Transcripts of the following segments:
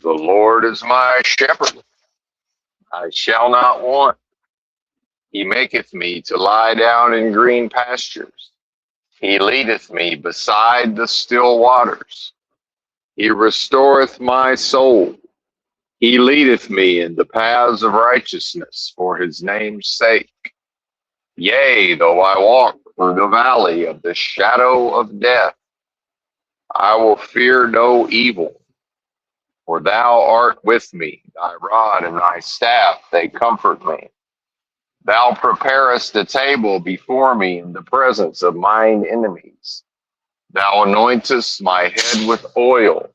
The Lord is my shepherd, I shall not want. He maketh me to lie down in green pastures. He leadeth me beside the still waters. He restoreth my soul. He leadeth me in the paths of righteousness for his name's sake. Yea, though I walk through the valley of the shadow of death, I will fear no evil, for thou art with me. Thy rod and thy staff, they comfort me. Thou preparest a table before me in the presence of mine enemies. Thou anointest my head with oil.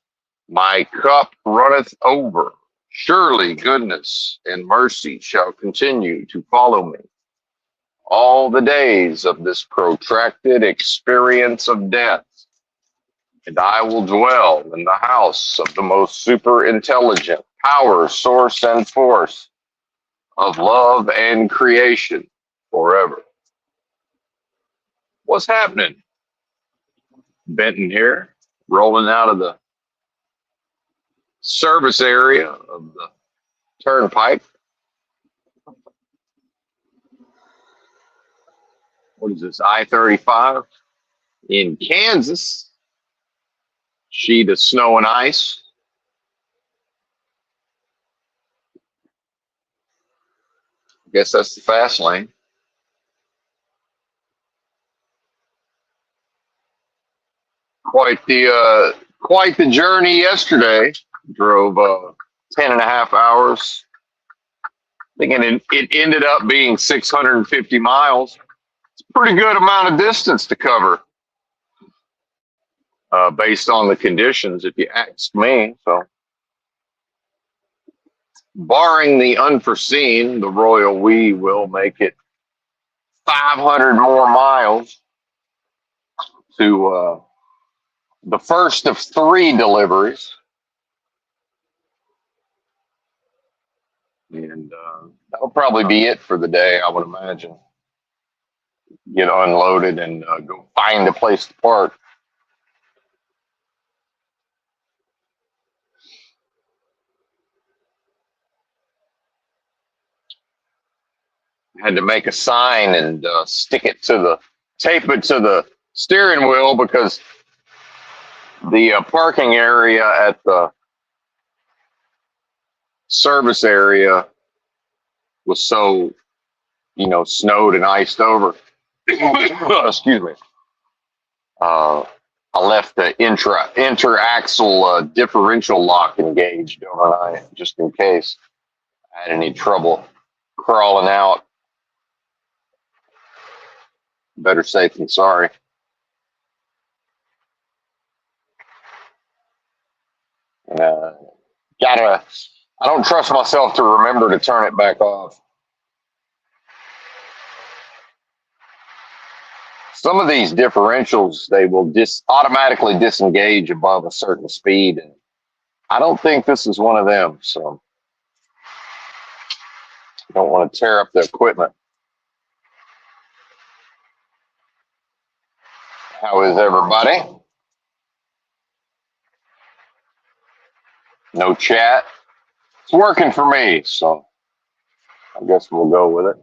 My cup runneth over. Surely goodness and mercy shall continue to follow me all the days of this protracted experience of death, and I will dwell in the house of the most super intelligent power, source, and force of love and creation forever. What's happening? Benton here, rolling out of the service area of the turnpike. What is this, I-35 in Kansas? Sheet of snow and ice. I guess that's the fast lane. Quite the journey yesterday. Drove 10 and a half hours. I think it ended up being 650 miles. It's a pretty good amount of distance to cover, based on the conditions, if you ask me. So, barring the unforeseen, the Royal We will make it 500 more miles to the first of 3 deliveries. And that'll probably be it for the day, I would imagine. Get unloaded and go find a place to park. Had to make a sign and tape it to the steering wheel, because the parking area at the service area was so, snowed and iced over. Excuse me. I left the interaxle differential lock engaged overnight, just in case I had any trouble crawling out. Better safe than sorry. I don't trust myself to remember to turn it back off. Some of these differentials, they will automatically disengage above a certain speed, and I don't think this is one of them, so I don't want to tear up the equipment. How is everybody? No chat. It's working for me, so I guess we'll go with it.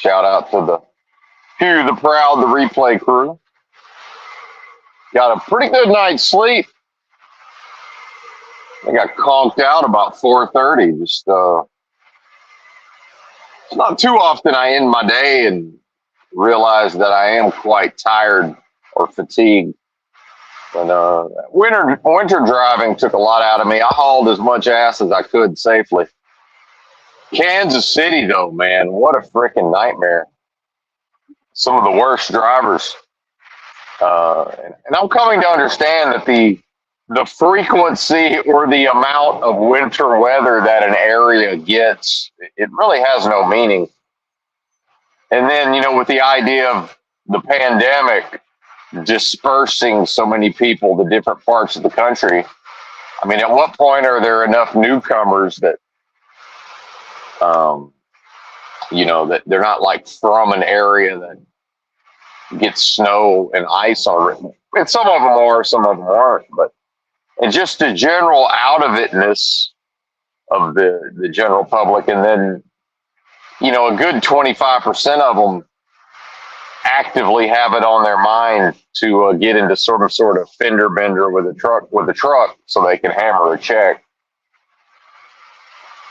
Shout out to the proud, the replay crew. Got a pretty good night's sleep. I got conked out about 4:30. Just it's not too often I end my day and realize that I am quite tired or fatigued. But winter driving took a lot out of me. I hauled as much ass as I could safely. Kansas City, though, man, what a freaking nightmare. Some of the worst drivers. And I'm coming to understand that the frequency or the amount of winter weather that an area gets, it really has no meaning. And then, with the idea of the pandemic dispersing so many people to different parts of the country, I mean, at what point are there enough newcomers that, that they're not like from an area that gets snow and ice on it? And some of them are, some of them aren't, but and just the general out of itness of the general public. And then, a good 25% of them actively have it on their mind to get into some sort of fender bender with a truck so they can hammer a check.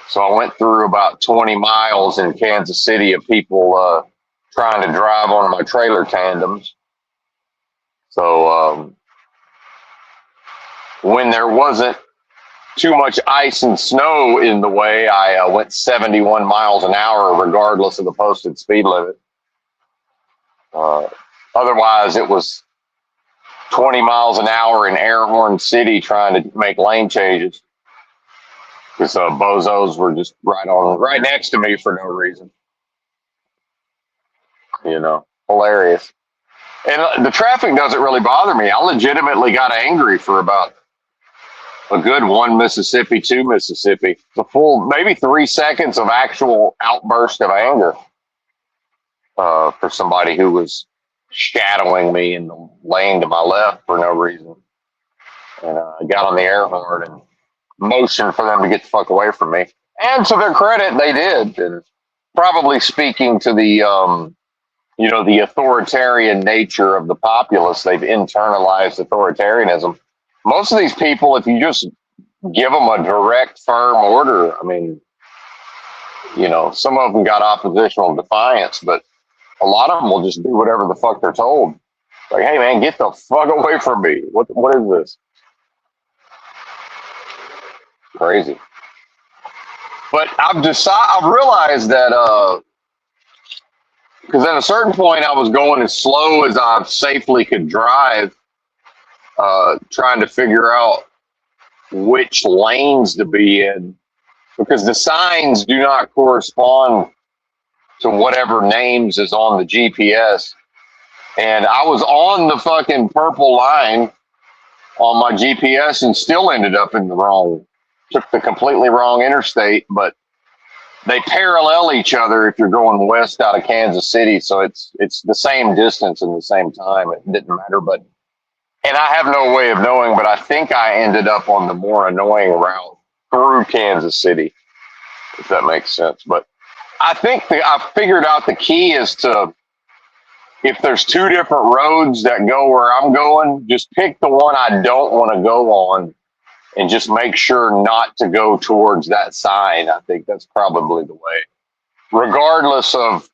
So I went through about 20 miles in Kansas City of people trying to drive one of my trailer tandems. So when there wasn't too much ice and snow in the way, I went 71 miles an hour regardless of the posted speed limit. Otherwise, it was 20 miles an hour in Air Horn City trying to make lane changes because bozos were just right next to me for no reason. Hilarious. And the traffic doesn't really bother me. I legitimately got angry for about a good 1 Mississippi, 2 Mississippi. The full, maybe 3 seconds of actual outburst of anger for somebody who was shadowing me in the lane to my left for no reason. And I got on the air horn and motioned for them to get the fuck away from me. And to their credit, they did. And probably speaking to the, the authoritarian nature of the populace, they've internalized authoritarianism. Most of these people, if you just give them a direct, firm order, I mean, some of them got oppositional defiance, but a lot of them will just do whatever the fuck they're told. Like, hey man, get the fuck away from me. What is this? Crazy. But I've realized that because at a certain point I was going as slow as I safely could drive, trying to figure out which lanes to be in, because the signs do not correspond to whatever names is on the GPS. And I was on the fucking purple line on my GPS and still ended up in took the completely wrong interstate, but they parallel each other if you're going west out of Kansas City. So it's the same distance and the same time. It didn't matter, and I have no way of knowing, but I think I ended up on the more annoying route through Kansas City, if that makes sense. But I think I figured out the key is to, if there's 2 different roads that go where I'm going, just pick the one I don't want to go on and just make sure not to go towards that sign. I think that's probably the way, regardless of,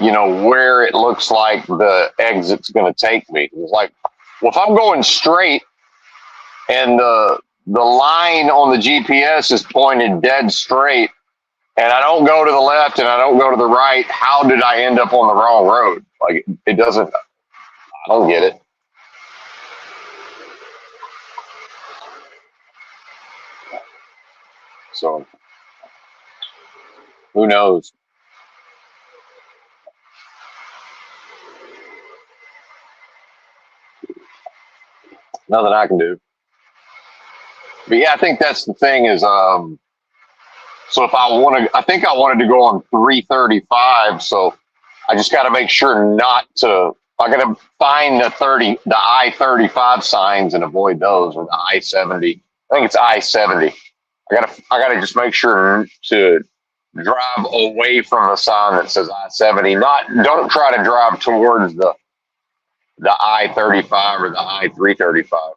where it looks like the exit's going to take me. It's like, well, if I'm going straight and the line on the GPS is pointed dead straight, and I don't go to the left and I don't go to the right, how did I end up on the wrong road? Like, it doesn't, I don't get it. So, who knows? Nothing I can do. But yeah, I think that's the thing is, so if I think I wanted to go on 335, so I just got to make sure not to, I got to find the I-35 signs and avoid those, or the I-70. I think it's I-70. I gotta just make sure to drive away from the sign that says I-70. Don't try to drive towards the I-35 or the I-335.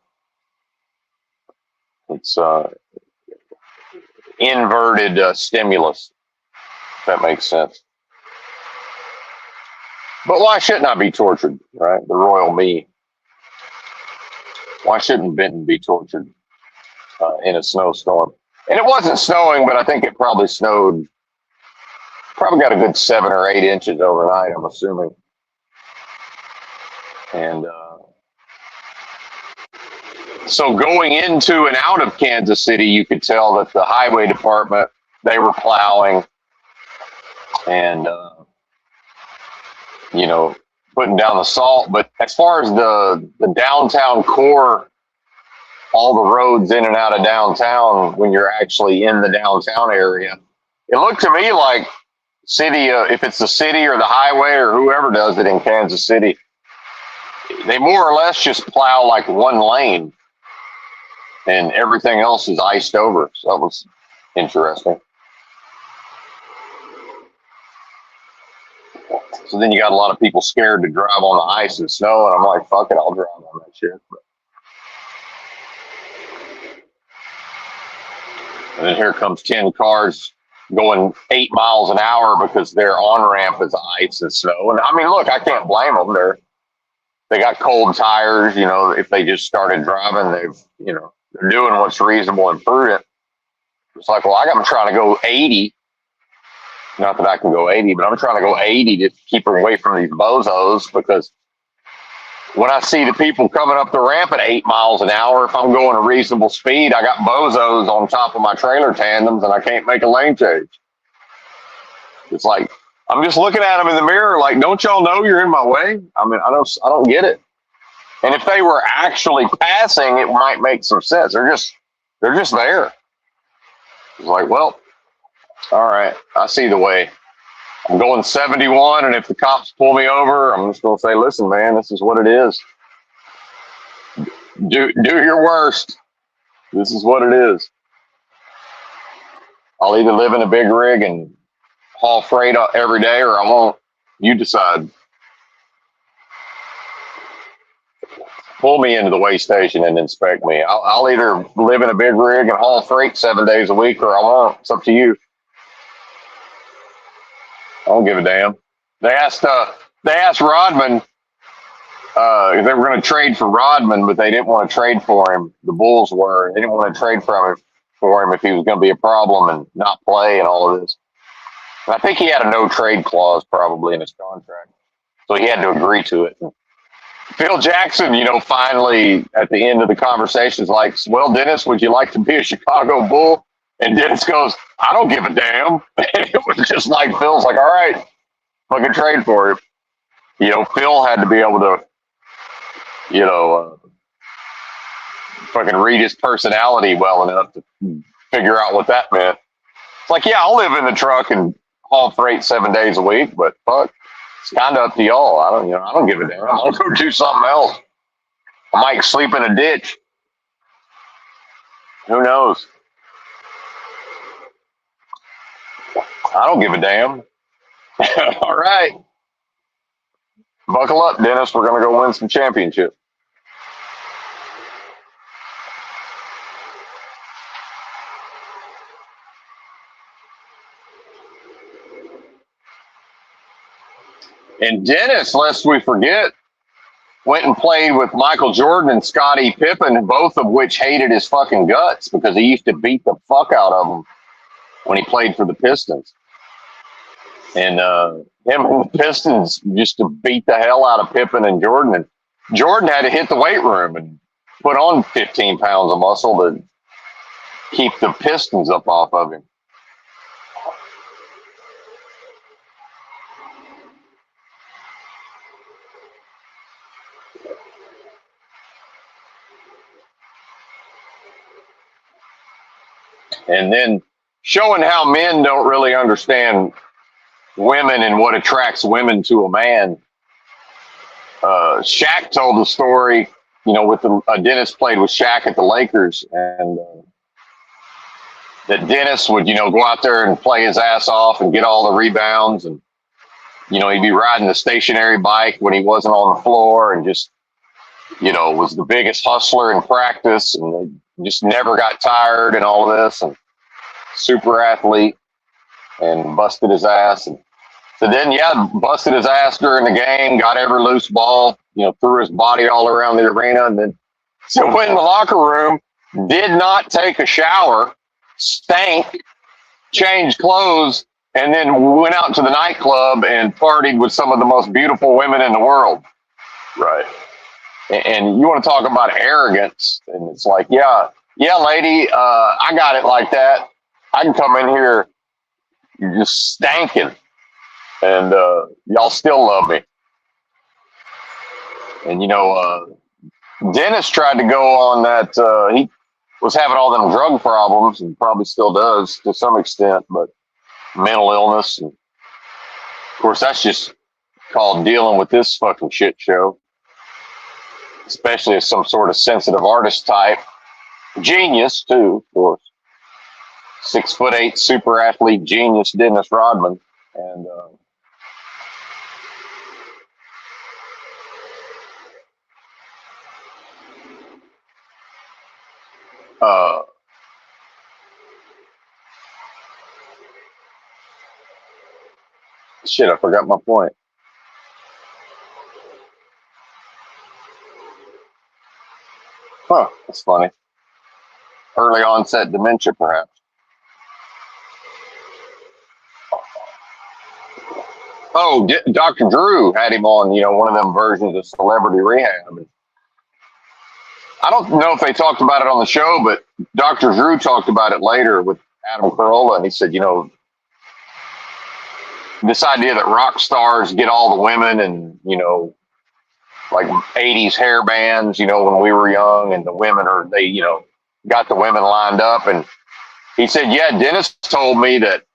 It's inverted stimulus, if that makes sense. But why shouldn't I be tortured, right? The royal me. Why shouldn't Benton be tortured in a snowstorm? And it wasn't snowing, but I think it probably snowed. Probably got a good 7 or 8 inches overnight, I'm assuming. And so going into and out of Kansas City, you could tell that the highway department, they were plowing and, putting down the salt. But as far as the downtown core, all the roads in and out of downtown, when you're actually in the downtown area, it looked to me like city, if it's the city or the highway or whoever does it in Kansas City, they more or less just plow like one lane. and everything else is iced over. So that was interesting. So then you got a lot of people scared to drive on the ice and snow, and I'm like, fuck it, I'll drive on that shit. And then here comes 10 cars going 8 miles an hour because their on ramp is ice and snow. And I mean, look, I can't blame them. They got cold tires. You know, if they just started driving, they're doing what's reasonable and prudent. It's like, well, I'm trying to go 80. Not that I can go 80, but I'm trying to go 80 to keep away from these bozos, because when I see the people coming up the ramp at 8 miles an hour, if I'm going a reasonable speed, I got bozos on top of my trailer tandems and I can't make a lane change. It's like, I'm just looking at them in the mirror like, don't y'all know you're in my way? I mean, I don't get it. And if they were actually passing, it might make some sense. They're just there. It's like, well, all right, I see the way. I'm going 71, and if the cops pull me over, I'm just going to say, listen, man, this is what it is. Do your worst. This is what it is. I'll either live in a big rig and haul freight every day, or I won't. You decide. Pull me into the weigh station and inspect me. I'll either live in a big rig and haul freight 7 days a week, or I won't. It's up to you. I don't give a damn. They asked Rodman if they were going to trade for Rodman, but they didn't want to trade for him. The Bulls were. They didn't want to trade for him if he was going to be a problem and not play and all of this. And I think he had a no trade clause probably in his contract, so he had to agree to it. Phil Jackson, finally at the end of the conversation is like, well, Dennis, would you like to be a Chicago Bull? And Dennis goes, I don't give a damn. And it was just like, Phil's like, all right, fucking trade for him. Phil had to be able to, fucking read his personality well enough to figure out what that meant. It's like, yeah, I'll live in the truck and haul freight 7 days a week, but fuck, it's kind of up to y'all. I don't give a damn. I'll go do something else. I might sleep in a ditch. Who knows? I don't give a damn. All right. Buckle up, Dennis. We're going to go win some championship. And Dennis, lest we forget, went and played with Michael Jordan and Scottie Pippen, both of which hated his fucking guts because he used to beat the fuck out of them when he played for the Pistons. And him and the Pistons used to beat the hell out of Pippen and Jordan. And Jordan had to hit the weight room and put on 15 pounds of muscle to keep the Pistons up off of him. And then showing how men don't really understand women and what attracts women to a man. Shaq told the story, with Dennis played with Shaq at the Lakers, and that Dennis would, go out there and play his ass off and get all the rebounds, and he'd be riding the stationary bike when he wasn't on the floor, and just was the biggest hustler in practice, and just never got tired and all of this, and super athlete, and busted his ass. And so then, busted his ass during the game, got every loose ball, threw his body all around the arena. And then, so went in the locker room, did not take a shower, stank, changed clothes, and then went out to the nightclub and partied with some of the most beautiful women in the world. Right. And you want to talk about arrogance. And it's like, yeah, lady, I got it like that. I can come in here, you're just stanking, and y'all still love me. And Dennis tried to go on that. He was having all them drug problems, and probably still does to some extent, but mental illness, and of course that's just called dealing with this fucking shit show. Especially as some sort of sensitive artist type. Genius too, of course. 6'8" super athlete genius Dennis Rodman, and uh, shit, I forgot my point. Huh, that's funny. Early onset dementia, perhaps. Oh, Dr. Drew had him on, one of them versions of Celebrity Rehab. And I don't know if they talked about it on the show, but Dr. Drew talked about it later with Adam Carolla, and he said, this idea that rock stars get all the women and, like 80s hair bands, when we were young, and the women got the women lined up. And he said, yeah, Dennis told me that,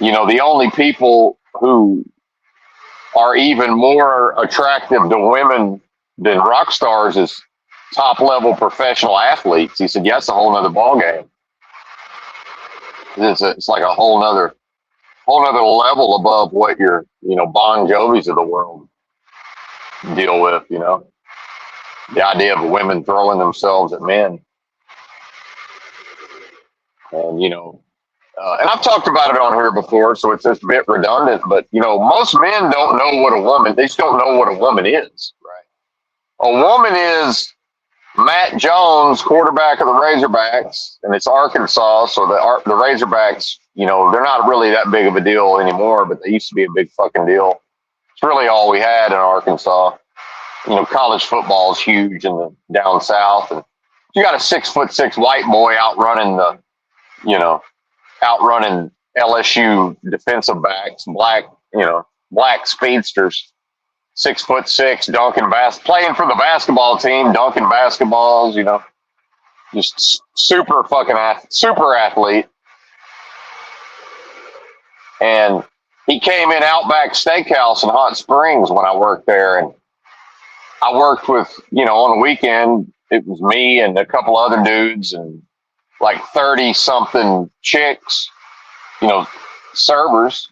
the only people who are even more attractive to women than rock stars is top level professional athletes. He said, yeah, it's a whole nother ballgame. It's like a whole nother level above what your, Bon Jovis of the world deal with, the idea of women throwing themselves at men. And, and I've talked about it on here before, so it's just a bit redundant, but, most men don't know what a woman, they just don't know what a woman is, right? A woman is Matt Jones, quarterback of the Razorbacks, and it's Arkansas, so the Razorbacks, they're not really that big of a deal anymore, but they used to be a big fucking deal. It's really all we had in Arkansas. College football is huge in the down south, and you got a 6'6" white boy outrunning LSU defensive backs, black speedsters, 6'6", playing for the basketball team, dunking basketballs, just super athlete. And he came in Outback Steakhouse in Hot Springs when I worked there, and I worked with, on the weekend, it was me and a couple other dudes and like 30 something chicks, servers.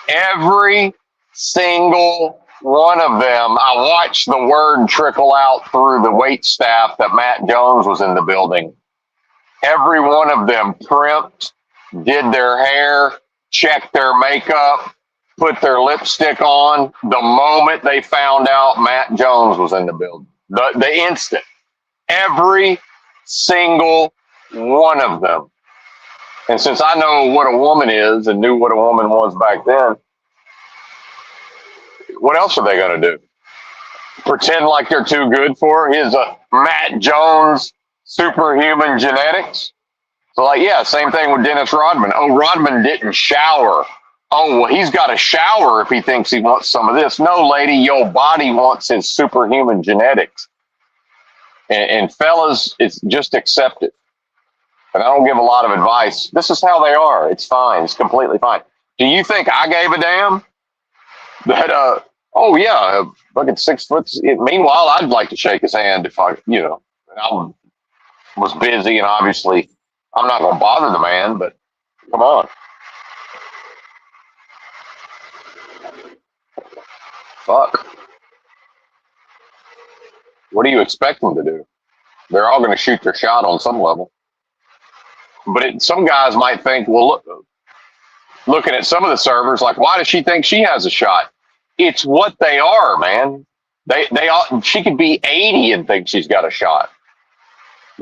Every single one of them, I watched the word trickle out through the wait staff that Matt Jones was in the building. Every one of them primped, did their hair, checked their makeup, put their lipstick on the moment they found out Matt Jones was in the building. The instant. Every single one of them. And since I know what a woman is and knew what a woman was back then, what else are they going to do? Pretend like they're too good for his Matt Jones superhuman genetics? So, same thing with Dennis Rodman. Oh, Rodman didn't shower. Oh, well, he's got to shower if he thinks he wants some of this. No, lady, your body wants his superhuman genetics. And fellas, it's just accept it. And I don't give a lot of advice. This is how they are. It's fine. It's completely fine. Do you think I gave a damn that, oh, yeah, fucking 6 foot. Meanwhile, I'd like to shake his hand if I was busy, and obviously I'm not going to bother the man, but come on. Fuck. What do you expect them to do? They're all going to shoot their shot on some level. But some guys might think, well, looking at some of the servers, like, why does she think she has a shot? It's what they are, man. She could be 80 and think she's got a shot.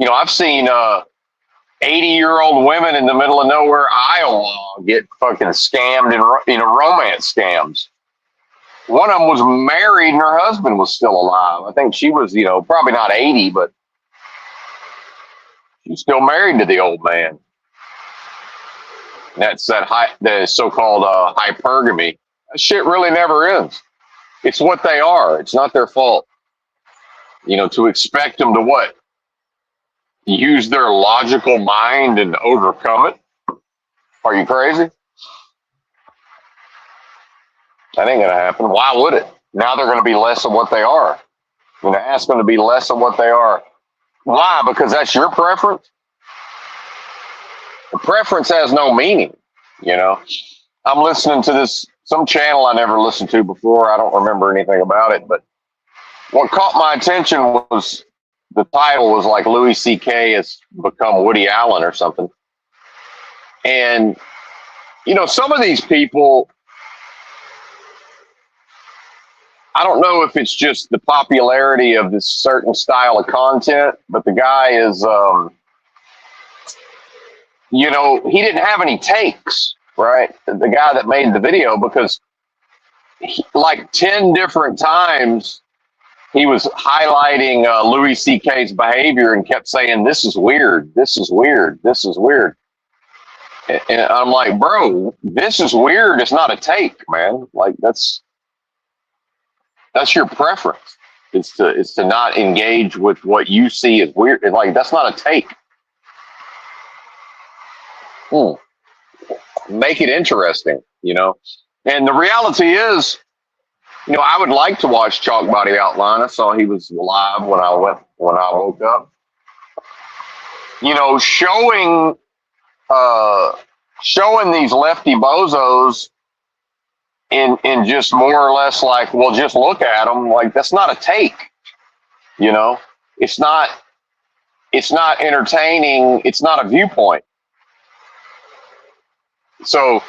I've seen 80-year-old women in the middle of nowhere, Iowa, get fucking scammed in romance scams. One of them was married and her husband was still alive. I think she was, probably not 80, but she's still married to the old man. That's the so-called hypergamy. That shit really never ends. It's what they are. It's not their fault. To expect them to what? Use their logical mind and overcome it? Are you crazy? That ain't gonna happen. Why would it? Now they're gonna be less of what they are. Ask them to be less of what they are. Why? Because that's your preference. The preference has no meaning. You know, I'm listening to this some channel I never listened to before. I don't remember anything about it, but what caught my attention was the title was like Louis C.K. has become Woody Allen or something. And, you know, some of these people, I don't know if it's just the popularity of this certain style of content, but the guy is, you know, he didn't have any takes, right? The guy that made the video, because like 10 different times he was highlighting Louis C.K.'s behavior and kept saying, this is weird, this is weird, this is weird. And I'm like, bro, this is weird. It's not a take, man. Like that's your preference. It's to not engage with what you see as weird. Like that's not a take. Make it interesting, you know. And the reality is, you know, I would like to watch Chalk Body Outline. I saw he was live when I woke up. You know, showing these lefty bozos in just more or less like, well, just look at them. Like that's not a take, you know. It's not entertaining. It's not a viewpoint. So,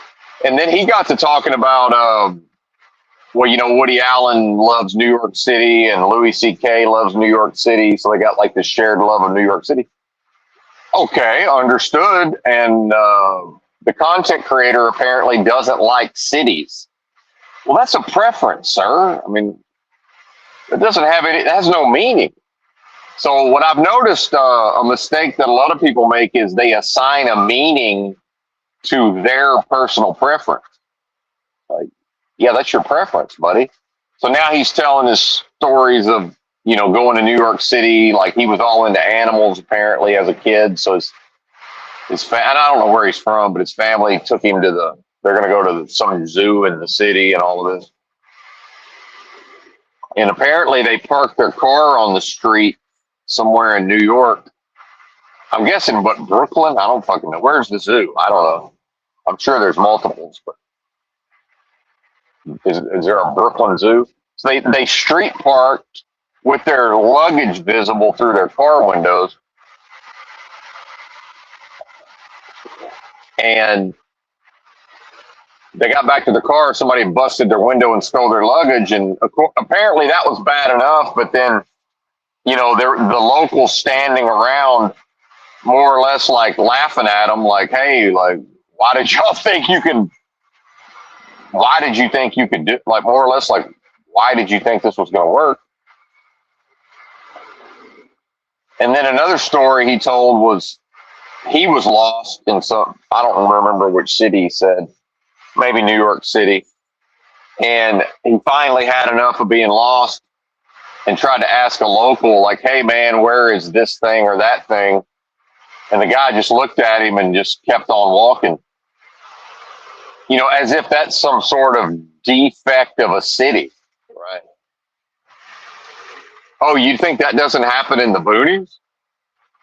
and then he got to talking about, well, you know, Woody Allen loves New York City and Louis C.K. loves New York City. So they got like this shared love of New York City. Okay, understood. And the content creator apparently doesn't like cities. Well, that's a preference, sir. I mean, it doesn't have any, it has no meaning. So what I've noticed, a mistake that a lot of people make is they assign a meaning to their personal preference. Like, yeah, that's your preference, buddy. So now he's telling his stories of, you know, going to New York City. Like he was all into animals apparently as a kid. So and I don't know where he's from, but his family took him to they're going to go to some zoo in the city and all of this. And apparently they parked their car on the street somewhere in New York. I'm guessing, but Brooklyn? I don't fucking know. Where's the zoo? I don't know. I'm sure there's multiples, but is there a Brooklyn Zoo? So they street parked with their luggage visible through their car windows. And they got back to the car. Somebody busted their window and stole their luggage. And apparently that was bad enough. But then, you know, the locals standing around more or less like laughing at them like, hey, like, why did you think you could do, like more or less like, why did you think this was going to work? And then another story he told was he was lost in I don't remember which city he said, maybe New York City. And he finally had enough of being lost and tried to ask a local, like, hey, man, where is this thing or that thing? And the guy just looked at him and just kept on walking. You know, as if that's some sort of defect of a city, right? Oh, you think that doesn't happen in the boonies?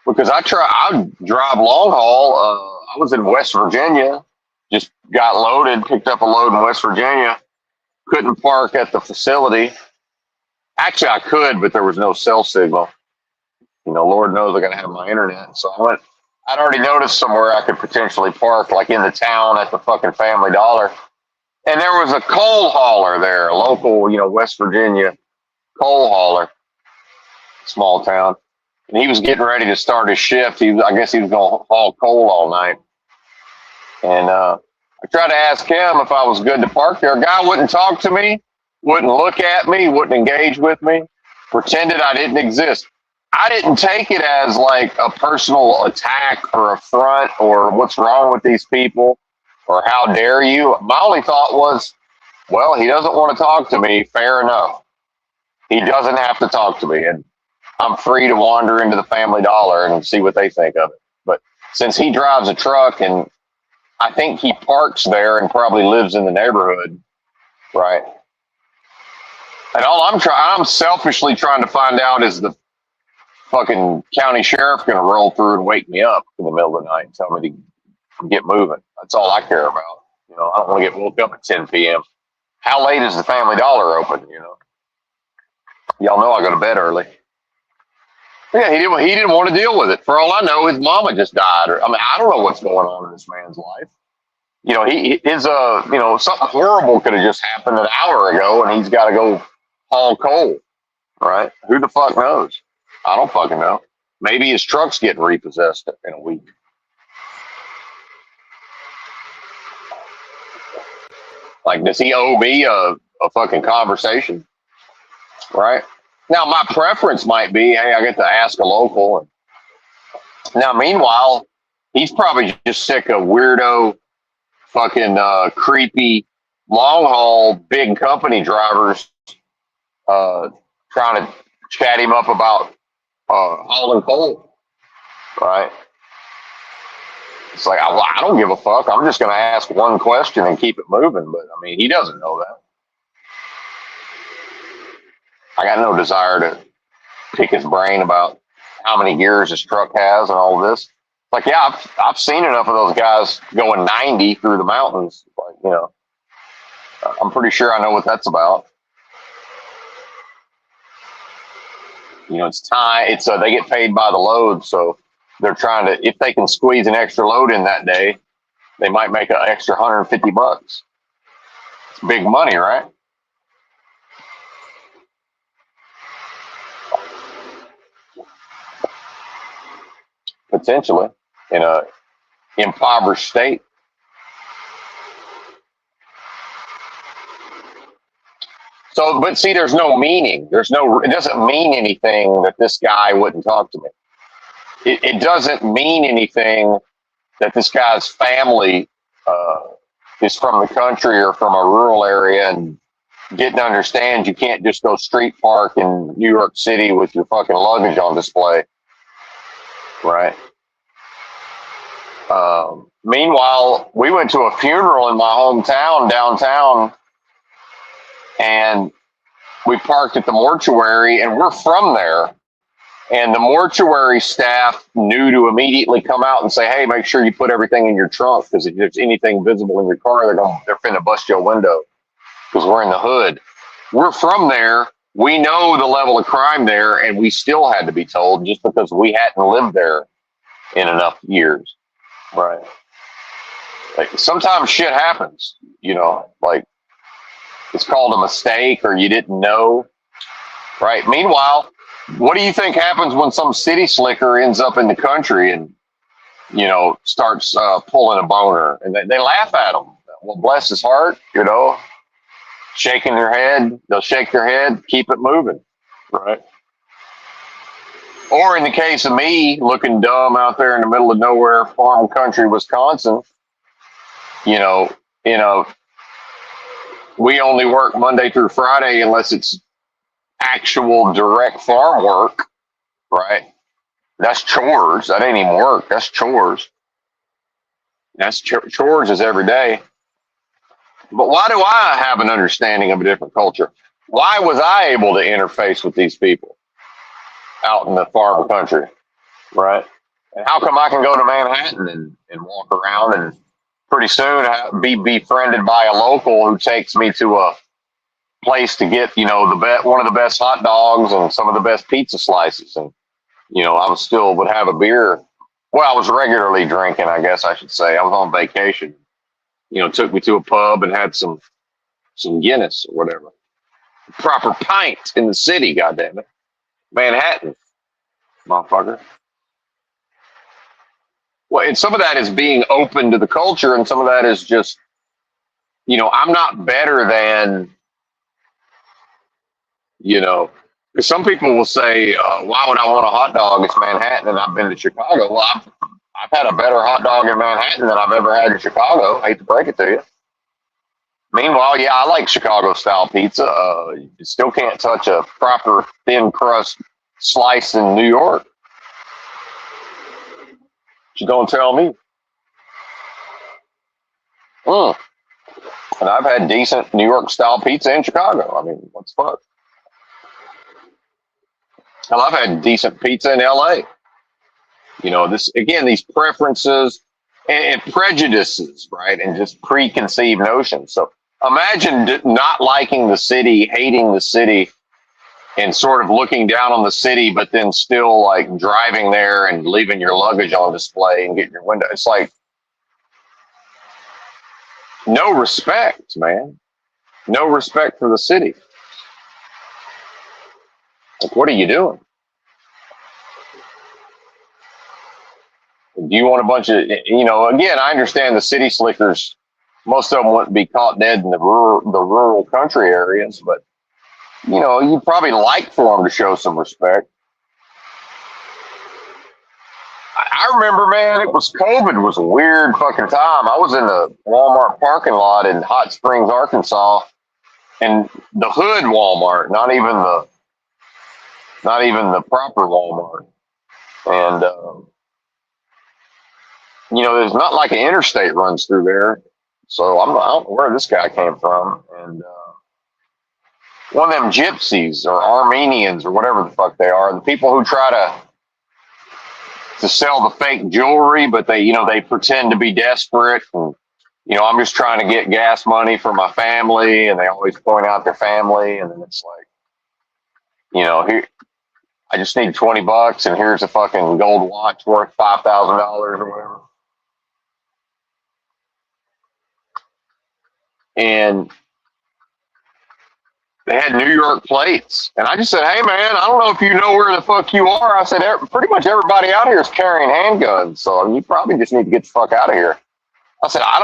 Because I drive long haul. I was in West Virginia, just got loaded, picked up a load in West Virginia. Couldn't park at the facility. Actually, I could, but there was no cell signal. You know, Lord knows I got to have my internet. So I went. I'd already noticed somewhere I could potentially park, like in the town at the fucking Family Dollar. And there was a coal hauler there, a local, you know, West Virginia coal hauler, small town. And he was getting ready to start his shift. I guess he was going to haul coal all night. And I tried to ask him if I was good to park there. A guy wouldn't talk to me, wouldn't look at me, wouldn't engage with me, pretended I didn't exist. I didn't take it as like a personal attack or affront or what's wrong with these people or how dare you. My only thought was, well, he doesn't want to talk to me. Fair enough. He doesn't have to talk to me. And I'm free to wander into the Family Dollar and see what they think of it. But since he drives a truck and I think he parks there and probably lives in the neighborhood, right? And all I'm selfishly trying to find out is fucking county sheriff going to roll through and wake me up in the middle of the night and tell me to get moving. That's all I care about. You know, I don't want to get woke up at 10 p.m. How late is the Family Dollar open? You know, y'all know I go to bed early. Yeah, he didn't want to deal with it. For all I know, his mama just died. Or I mean, I don't know what's going on in this man's life. You know, you know, something horrible could have just happened an hour ago, and he's got to go haul coal. Right? Who the fuck knows? I don't fucking know. Maybe his truck's getting repossessed in a week. Like, does he owe me a fucking conversation? Right? Now, my preference might be, hey, I get to ask a local. Now, meanwhile, he's probably just sick of weirdo, fucking creepy, long haul, big company drivers trying to chat him up about hauling coal. Right? It's like, I don't give a fuck. I'm just going to ask one question and keep it moving. But, I mean, he doesn't know that. I got no desire to pick his brain about how many gears his truck has and all this. Like, yeah, I've seen enough of those guys going 90 through the mountains. Like, you know, I'm pretty sure I know what that's about. You know, it's time. It's they get paid by the load, so they're trying to. If they can squeeze an extra load in that day, they might make an extra $150. It's big money, right? Potentially, in a impoverished state. So, but see, there's no meaning. It doesn't mean anything that this guy wouldn't talk to me. It doesn't mean anything that this guy's family is from the country or from a rural area and didn't understand you can't just go street park in New York City with your fucking luggage on display. Right. Meanwhile, we went to a funeral in my hometown downtown, and we parked at the mortuary, and we're from there. And the mortuary staff knew to immediately come out and say, hey, make sure you put everything in your trunk, because if there's anything visible in your car, they're finna bust your window, because we're in the hood. We're from there. We know the level of crime there, and we still had to be told just because we hadn't lived there in enough years. Right. Like, sometimes shit happens, you know, like it's called a mistake or you didn't know. Right. Meanwhile, what do you think happens when some city slicker ends up in the country and, you know, starts pulling a boner, and they laugh at him? Well, bless his heart, you know, shaking their head. They'll shake their head, keep it moving. Right. Or in the case of me looking dumb out there in the middle of nowhere, farm country, Wisconsin, you know, we only work Monday through Friday unless it's actual direct farm work, right? That's chores. That ain't even work. That's chores. Chores is every day. But why do I have an understanding of a different culture? Why was I able to interface with these people out in the farm country, right? And how come I can go to Manhattan and walk around and pretty soon be befriended by a local who takes me to a place to get, you know, one of the best hot dogs and some of the best pizza slices, and you know, I would have a beer. Well, I was regularly drinking, I guess I should say. I was on vacation. You know, took me to a pub and had some Guinness or whatever. Proper pint in the city, goddammit. Manhattan, motherfucker. Well, and some of that is being open to the culture, and some of that is just, you know, I'm not better than, you know, because some people will say, why would I want a hot dog? It's Manhattan and I've been to Chicago. Well, I've had a better hot dog in Manhattan than I've ever had in Chicago. I hate to break it to you. Meanwhile, yeah, I like Chicago style pizza. You still can't touch a proper thin crust slice in New York. You don't tell me. And I've had decent New York style pizza in Chicago. I mean, what's fuck? Hell, I've had decent pizza in LA. You know, this again, these preferences and prejudices, right? And just preconceived notions. So imagine not liking the city, hating the city, and sort of looking down on the city, but then still like driving there and leaving your luggage on display and getting your window. It's like no respect, man. No respect for the city. Like, what are you doing? Do you want a bunch of, you know, again, I understand the city slickers, most of them wouldn't be caught dead in the rural country areas, but, you know, you'd probably like for them to show some respect. I remember, man, it was COVID was a weird fucking time. I was in the Walmart parking lot in Hot Springs, Arkansas, and the hood Walmart, not even the proper Walmart. And, you know, there's not like an interstate runs through there. So I don't know where this guy came from. And one of them gypsies or Armenians or whatever the fuck they are, the people who try to sell the fake jewelry, but they, you know, they pretend to be desperate. And, you know, I'm just trying to get gas money for my family. And they always point out their family. And then it's like, you know, here, I just need $20 and here's a fucking gold watch worth $5,000 or whatever. And they had New York plates. And I just said, hey, man, I don't know if you know where the fuck you are. I said, pretty much everybody out here is carrying handguns. So you probably just need to get the fuck out of here. I said, I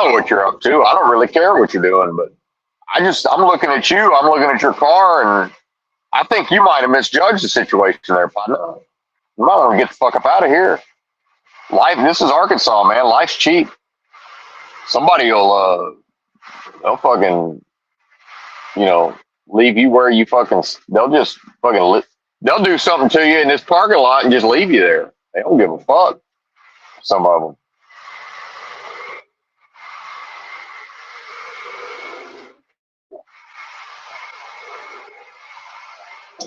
know what you're up to. I don't really care what you're doing, but I'm looking at you. I'm looking at your car. And I think you might have misjudged the situation there, partner. You might want to get the fuck up out of here. This is Arkansas, man. Life's cheap. Somebody will, they'll fucking, you know, leave you where you fucking, they'll just fucking, they'll do something to you in this parking lot and just leave you there. They don't give a fuck. Some of them.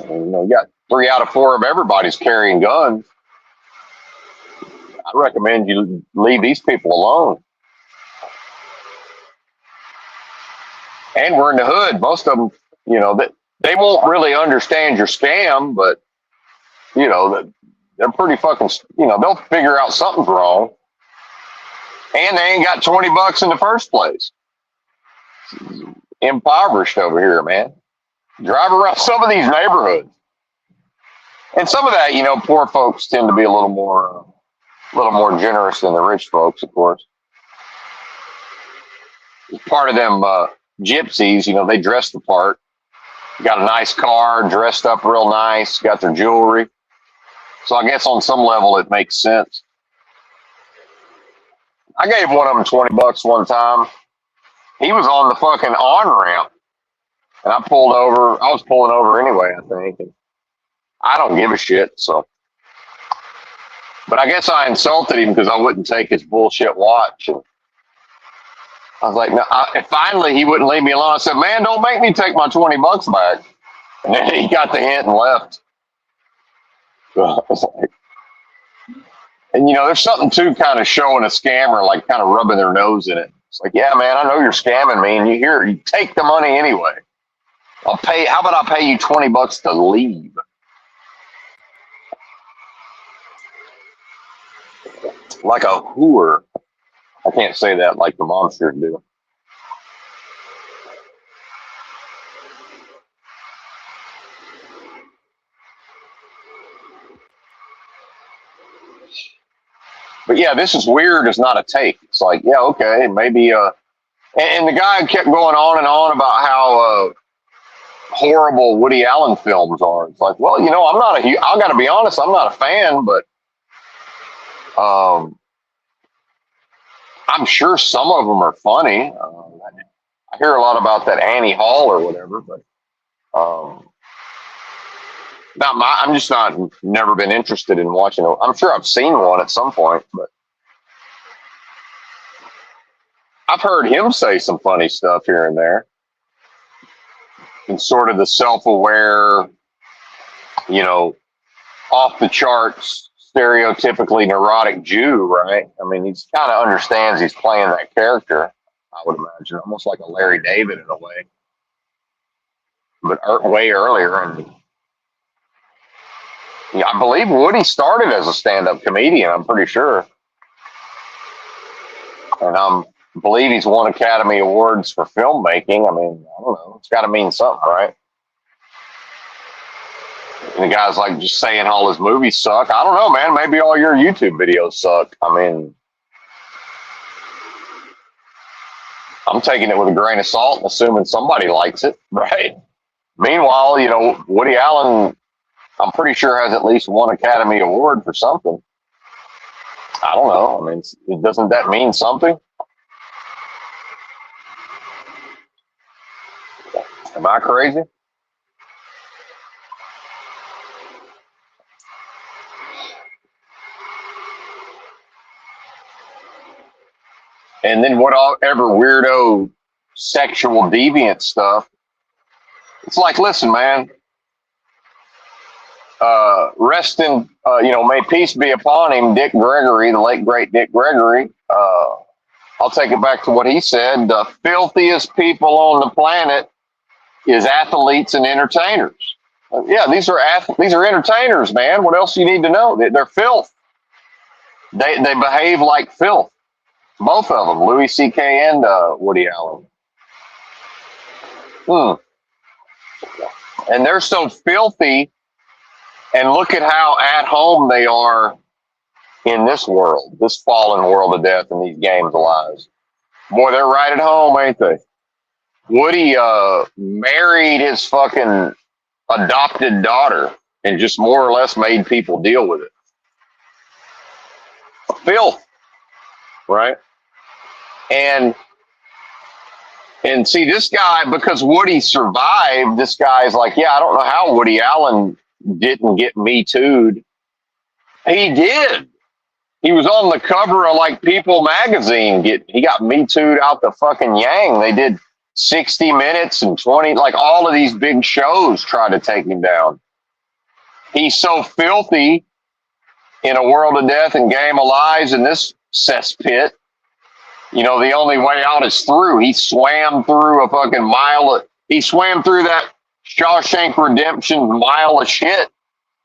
And, you know, you got 3 out of 4 of everybody's carrying guns. I recommend you leave these people alone. And we're in the hood. Most of them, you know, they won't really understand your scam, but, you know, they're pretty fucking, you know, they'll figure out something's wrong. And they ain't got $20 in the first place. Impoverished over here, man. Drive around some of these neighborhoods. And some of that, you know, poor folks tend to be a little more generous than the rich folks, of course. Part of them gypsies, you know, they dress the part. Got a nice car, dressed up real nice, got their jewelry. So I guess on some level it makes sense. I gave one of them $20 one time. He was on the fucking on-ramp. And I pulled over. I was pulling over anyway, I think. And I don't give a shit, so. But I guess I insulted him because I wouldn't take his bullshit watch. And I was like, no. And finally, he wouldn't leave me alone. I said, man, don't make me take my $20 back. And then he got the hint and left. So I was like, and, you know, there's something too kind of showing a scammer, like kind of rubbing their nose in it. It's like, yeah, man, I know you're scamming me, and you take the money anyway. How about I pay you $20 to leave? Like a whore. I can't say that like the monsters do. But yeah, this is weird is not a take. It's like, yeah, okay, maybe. And the guy kept going on and on about how horrible Woody Allen films are. It's like, well, you know, I got to be honest, I'm not a fan, but I'm sure some of them are funny. I hear a lot about that Annie Hall or whatever, but I'm just never been interested in watching it. I'm sure I've seen one at some point, but I've heard him say some funny stuff here and there. And sort of the self-aware, you know, off the charts, stereotypically neurotic Jew, right? I mean, he's kind of understands he's playing that character, I would imagine, almost like a Larry David in a way, but way earlier. And yeah, I believe Woody started as a stand-up comedian. I'm pretty sure, and I believe he's won Academy Awards for filmmaking. I mean, I don't know. It's got to mean something, right? And the guy's like just saying all his movies suck. I don't know, man. Maybe all your YouTube videos suck. I mean, I'm taking it with a grain of salt and assuming somebody likes it, right? Meanwhile, Woody Allen, I'm pretty sure has at least one Academy Award for something. I don't know. I mean, doesn't that mean something? Am I crazy? And then whatever weirdo sexual deviant stuff. It's like, listen, man, rest in, may peace be upon him, Dick Gregory, the late great Dick Gregory. I'll take it back to what he said. The filthiest people on the planet is athletes and entertainers. Yeah, these are entertainers, man. What else do you need to know? They're filth. They behave like filth. Both of them, Louis C.K. and Woody Allen. And they're so filthy. And look at how at home they are in this world, this fallen world of death and these games of lies. Boy, they're right at home, ain't they? Woody married his fucking adopted daughter and just more or less made people deal with it. Filth, right? And see, this guy, because Woody survived, this guy's like, yeah, I don't know how Woody Allen didn't get Me Too'd. He did. He was on the cover of like People magazine. He got Me Too'd out the fucking yang. They did 60 Minutes and 20, like all of these big shows tried to take him down. He's so filthy in a world of death and game of lies in this cesspit. The only way out is through. He swam through a fucking he swam through that Shawshank Redemption mile of shit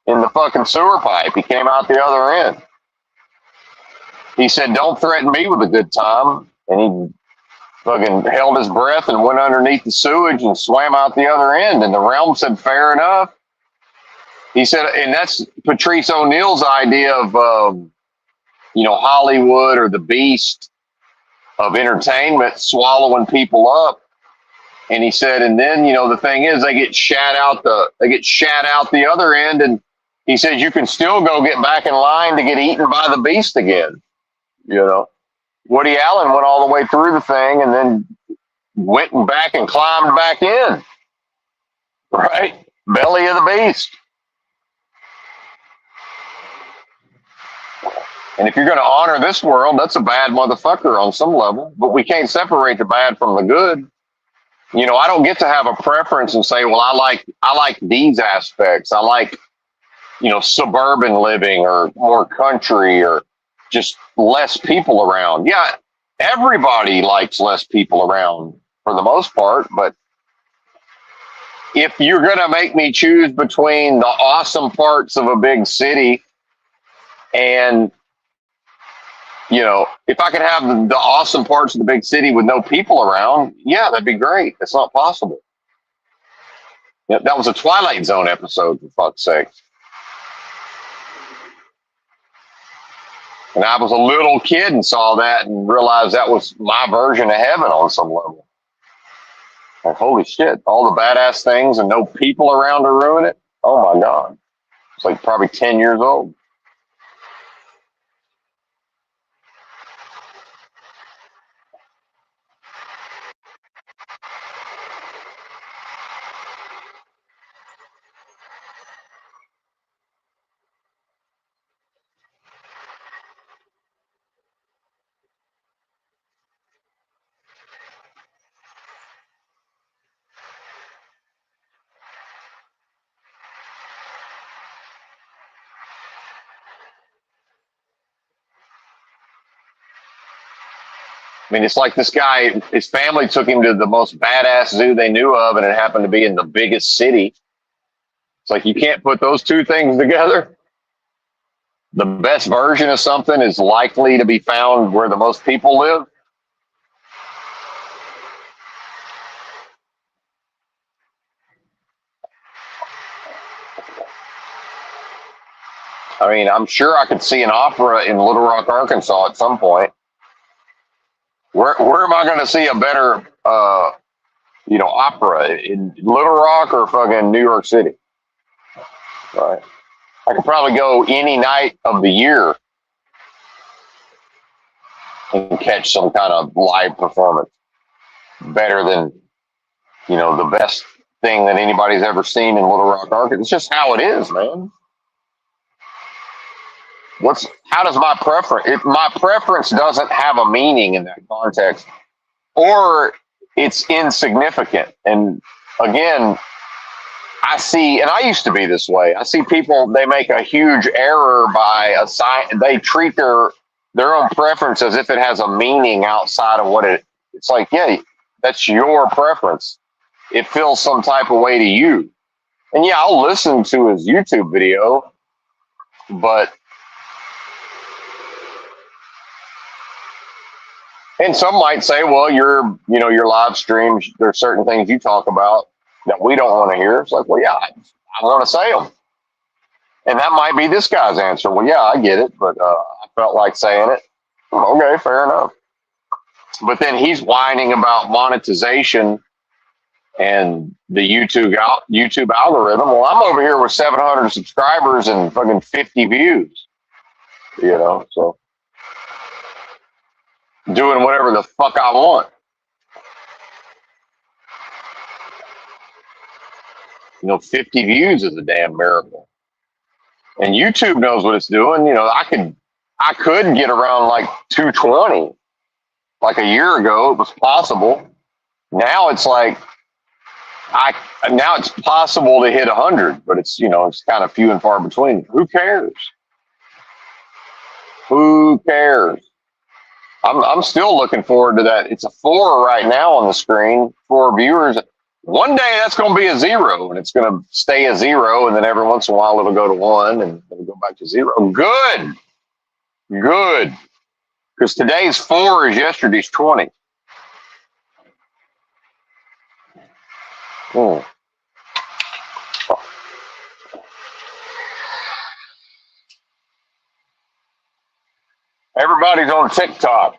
in the fucking sewer pipe. He came out the other end. He said, don't threaten me with a good time. And he fucking held his breath and went underneath the sewage and swam out the other end. And the realm said, fair enough. He said, and that's Patrice O'Neal's idea of, Hollywood or the beast of entertainment swallowing people up. And he said, and then, the thing is they get shat out the other end. And he said, you can still go get back in line to get eaten by the beast again. Woody Allen went all the way through the thing and then went back and climbed back in. Right? Belly of the beast. And if you're going to honor this world, that's a bad motherfucker on some level. But we can't separate the bad from the good. I don't get to have a preference and say, well, I like these aspects. I like, suburban living or more country or just less people around. Yeah, everybody likes less people around for the most part. But if you're going to make me choose between the awesome parts of a big city and, if I could have the awesome parts of the big city with no people around, yeah, that'd be great. That's not possible. That was a Twilight Zone episode, for fuck's sake. And I was a little kid and saw that and realized that was my version of heaven on some level. Like, holy shit, all the badass things and no people around to ruin it. Oh my God. It's like probably 10 years old. mean, it's like this guy, his family took him to the most badass zoo they knew of, and it happened to be in the biggest city. It's like you can't put those two things together. The best version of something is likely to be found where the most people live. I mean, I'm sure I could see an opera in Little Rock, Arkansas at some point. Where am I going to see a better, opera in Little Rock or fucking New York City? Right. I could probably go any night of the year and catch some kind of live performance better than, the best thing that anybody's ever seen in Little Rock, Arkansas. It's just how it is, man. How does my preference, if my preference doesn't have a meaning in that context, or it's insignificant. And again, I see, and I used to be this way. I see people, they make a huge error by they treat their own preference as if it has a meaning outside of what it's like, yeah, that's your preference. It feels some type of way to you. And yeah, I'll listen to his YouTube video, but and some might say, well, your live streams, there's certain things you talk about that we don't want to hear. It's like, well, yeah, I want to say them. And that might be this guy's answer. Well, yeah, I get it, but I felt like saying it. Okay, fair enough. But then he's whining about monetization and the YouTube algorithm. Well, I'm over here with 700 subscribers and fucking 50 views, so doing whatever the fuck I want. 50 views is a damn miracle. And YouTube knows what it's doing. I could get around like 220. Like a year ago, it was possible. Now it's like, now it's possible to hit 100, but it's, it's kind of few and far between. Who cares? Who cares? I'm still looking forward to that. It's a 4 right now on the screen, 4 viewers. One day that's going to be a 0, and it's going to stay a 0, and then every once in a while it'll go to 1, and it'll go back to 0. Good. Because today's 4 is yesterday's 20. Everybody's on TikTok.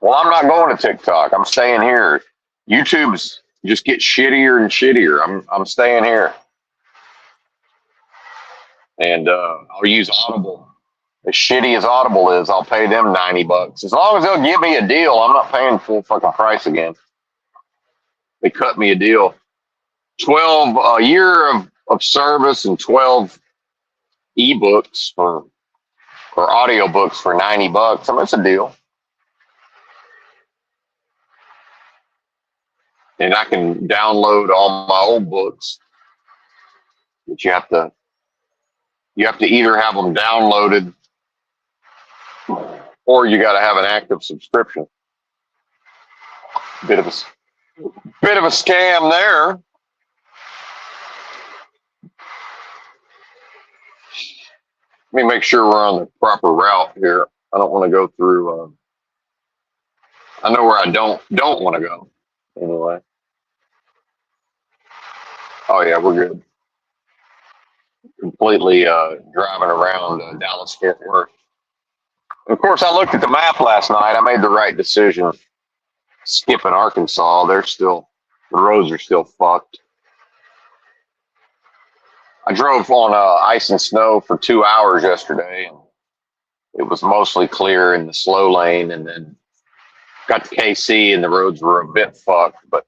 Well, I'm not going to TikTok. I'm staying here. YouTube's just get shittier and shittier. I'm staying here. And I'll use Audible. As shitty as Audible is, I'll pay them $90. As long as they'll give me a deal, I'm not paying full fucking price again. They cut me a deal. 12 a year of service and 12 ebooks or audiobooks for $90. I mean, it's a deal. And I can download all my old books. But you have to either have them downloaded or you got to have an active subscription. Bit of a scam there. Let me make sure we're on the proper route here. I don't want to go through. I know where I don't want to go. Anyway. Oh yeah, we're good. Completely driving around Dallas Fort Worth. Of course, I looked at the map last night. I made the right decision. Skipping Arkansas, the roads are still fucked. I drove on ice and snow for 2 hours yesterday, and it was mostly clear in the slow lane, and then got to KC and the roads were a bit fucked, but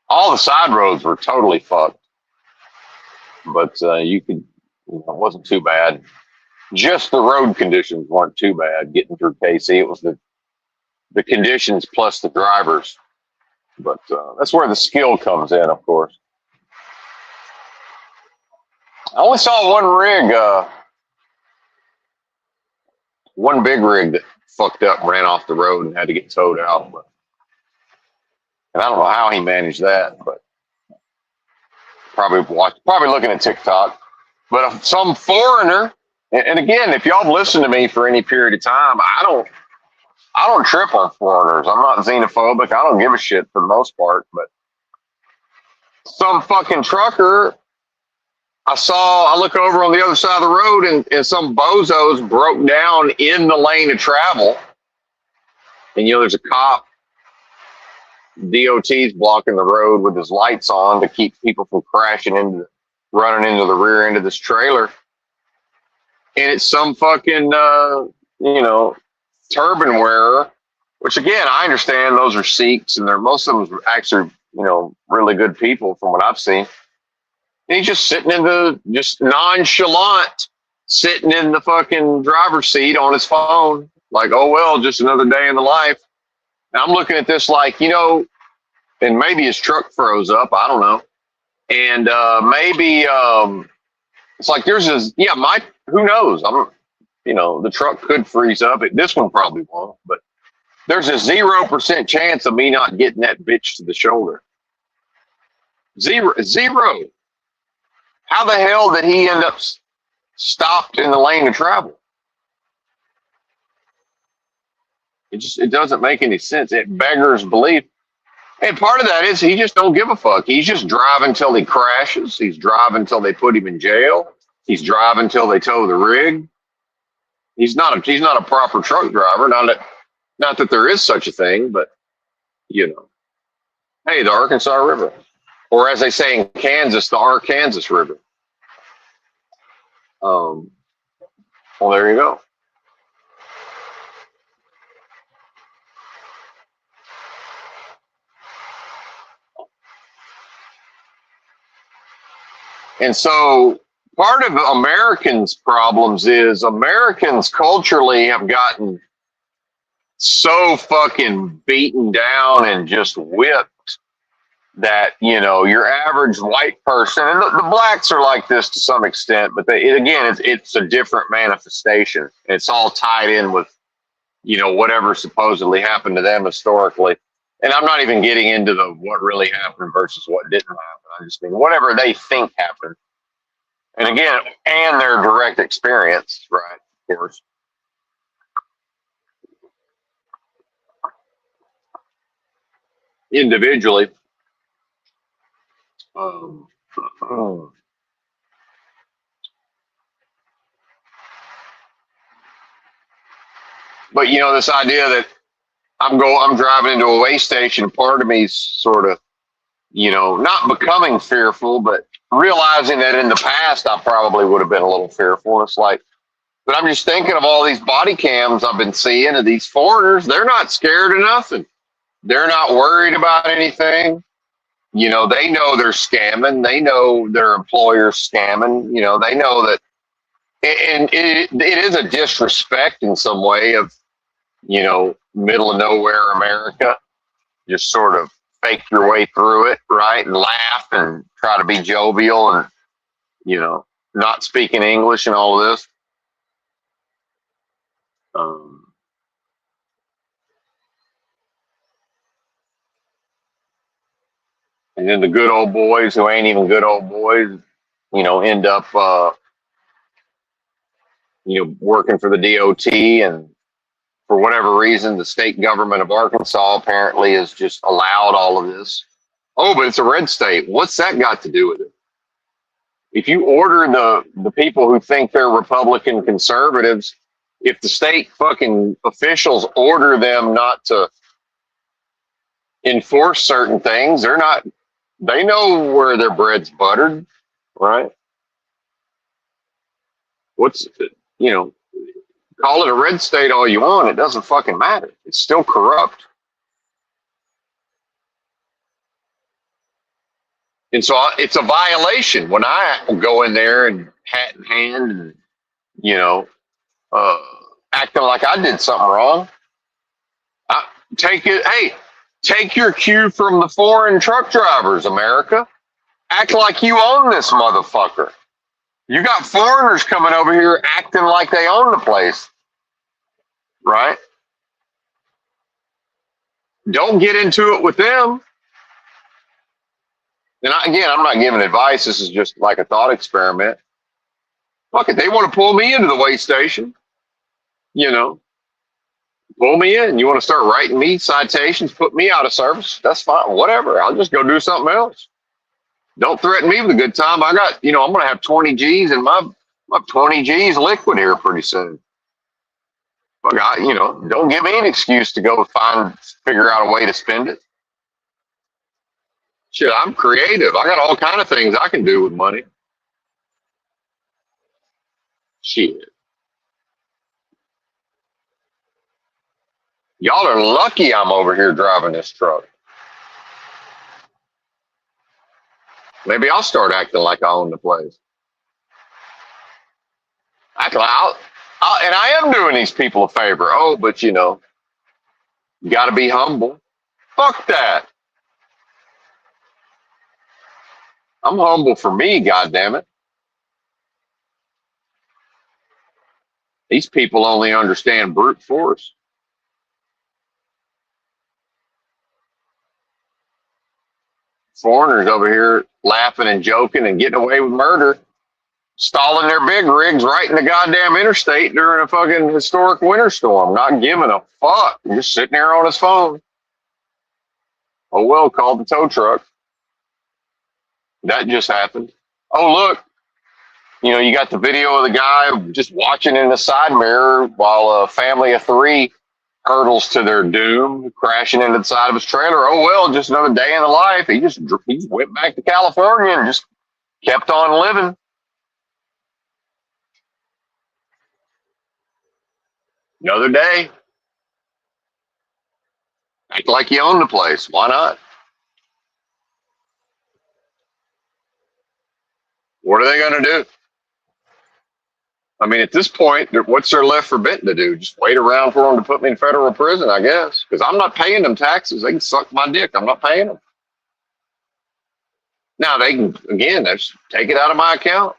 all the side roads were totally fucked. But it wasn't too bad. Just the road conditions weren't too bad getting through KC. It was the conditions plus the drivers. But that's where the skill comes in, of course. I only saw one rig, one big rig that fucked up and ran off the road and had to get towed out. But, and I don't know how he managed that, but probably looking at TikTok. But if some foreigner, and again, if y'all have listened to me for any period of time, I don't trip on foreigners. I'm not xenophobic. I don't give a shit for the most part. But some fucking trucker, I look over on the other side of the road and some bozos broke down in the lane of travel. And, there's a cop, DOT's blocking the road with his lights on to keep people from running into the rear end of this trailer. And it's some fucking, turban wearer, which again, I understand those are Sikhs and most of them are actually, really good people from what I've seen. And he's just just nonchalant, sitting in the fucking driver's seat on his phone, like, oh, well, just another day in the life. And I'm looking at this like, and maybe his truck froze up. I don't know. And maybe it's like who knows? The truck could freeze up. This one probably won't, but there's a 0% chance of me not getting that bitch to the shoulder. Zero. How the hell did he end up stopped in the lane of travel? It doesn't make any sense. It beggars belief. And part of that is he just don't give a fuck. He's just driving till he crashes. He's driving till they put him in jail. He's driving till they tow the rig. He's not a proper truck driver. Not that there is such a thing, but hey, the Arkansas River. Or as they say in Kansas, the Arkansas River. Well, there you go. And so part of Americans' problems is Americans culturally have gotten so fucking beaten down and just whipped that, your average white person, and the blacks are like this to some extent, but it's a different manifestation. It's all tied in with, whatever supposedly happened to them historically. And I'm not even getting into what really happened versus what didn't happen. I just mean whatever they think happened. And again, and their direct experience, right, of course. Individually. But this idea that I'm driving into a way station, part of me's sort of, not becoming fearful, but realizing that in the past I probably would have been a little fearful. It's like, but I'm just thinking of all these body cams I've been seeing of these foreigners. They're not scared of nothing. They're not worried about anything. They know they're scamming. They know their employer's scamming. They know that, and it is a disrespect in some way of, middle of nowhere America. Just sort of fake your way through it, right? And laugh and try to be jovial and, not speaking English and all of this. And then the good old boys who ain't even good old boys, end up, working for the DOT. And for whatever reason, the state government of Arkansas apparently has just allowed all of this. Oh, but it's a red state. What's that got to do with it? If you order the people who think they're Republican conservatives, if the state fucking officials order them not to enforce certain things, they know where their bread's buttered, right? Call it a red state all you want. It doesn't fucking matter. It's still corrupt. And so it's a violation when I go in there and hat in hand and, acting like I did something wrong. Take your cue from the foreign truck drivers, America. Act like you own this motherfucker. You got foreigners coming over here acting like they own the place, right? Don't get into it with them. And again, I'm not giving advice. This is just like a thought experiment. Fuck it, they want to pull me into the weigh station. You know, pull me in. You want to start writing me citations, put me out of service? That's fine. Whatever. I'll just go do something else. Don't threaten me with a good time. I got, I'm going to have 20 G's in my 20 G's liquid here pretty soon. But don't give me an excuse to go figure out a way to spend it. Shit, I'm creative. I got all kind of things I can do with money. Shit. Y'all are lucky I'm over here driving this truck. Maybe I'll start acting like I own the place. And I am doing these people a favor. Oh, but you got to be humble. Fuck that. I'm humble for me, goddammit. These people only understand brute force. Foreigners over here laughing and joking and getting away with murder, stalling their big rigs right in the goddamn interstate during a fucking historic winter storm, not giving a fuck. Just sitting there on his phone. Oh, well, called the tow truck. That just happened. Oh, look, you got the video of the guy just watching in the side mirror while a family of 3 hurtles to their doom, crashing into the side of his trailer. Oh, well, just another day in the life. He just went back to California and just kept on living. Another day. Act like you own the place. Why not? What are they going to do? I mean, at this point, what's there left for Benton to do? Just wait around for them to put me in federal prison, I guess. Because I'm not paying them taxes. They can suck my dick. I'm not paying them. Now, they can, again, just take it out of my account.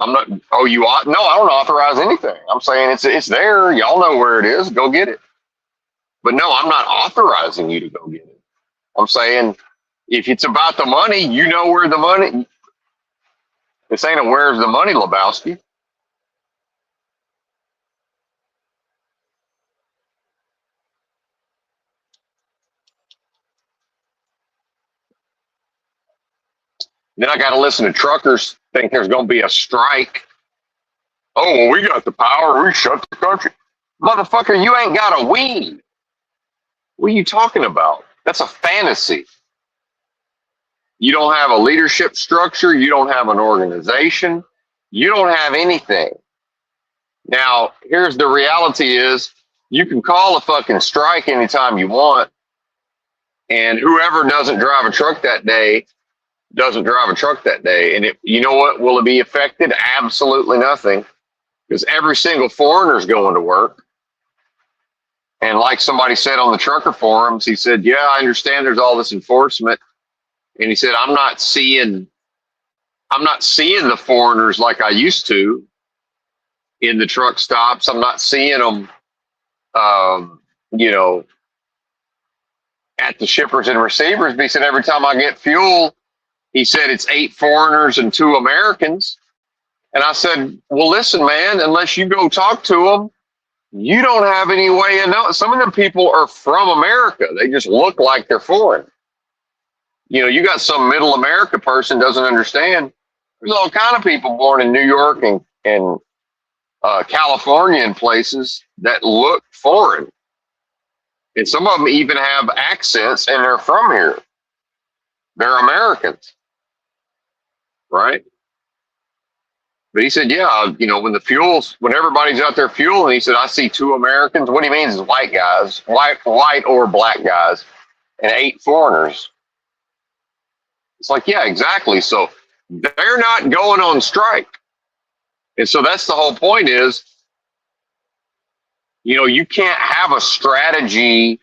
I'm not, oh, you ought? No, I don't authorize anything. I'm saying it's there. Y'all know where it is. Go get it. But no, I'm not authorizing you to go get it. I'm saying if it's about the money, you know where the money. This ain't a where's the money, Lebowski. Then I got to listen to truckers think there's going to be a strike. Oh, well, we got the power. We shut the country. Motherfucker, you ain't got a weed. What are you talking about? That's a fantasy. You don't have a leadership structure. You don't have an organization. You don't have anything. Now, here's the reality is you can call a fucking strike anytime you want. And whoever doesn't drive a truck that day doesn't drive a truck that day. And you know what? Will it be affected? Absolutely nothing. Because every single foreigner is going to work. And like somebody said on the trucker forums, he said, yeah, I understand there's all this enforcement. And he said, I'm not seeing the foreigners like I used to in the truck stops. I'm not seeing them, at the shippers and receivers. But he said, every time I get fuel, he said, it's 8 foreigners and 2 Americans. And I said, well, listen, man, unless you go talk to them, you don't have any way of knowing. Some of them people are from America. They just look like they're foreign. You got some middle America person doesn't understand. There's all kind of people born in New York and California and places that look foreign. And some of them even have accents and they're from here. They're Americans. Right? But he said, yeah, when everybody's out there fueling, he said, I see 2 Americans. What he means is white guys, white or black guys, and 8 foreigners. It's like, yeah, exactly. So they're not going on strike. And so that's the whole point is, you can't have a strategy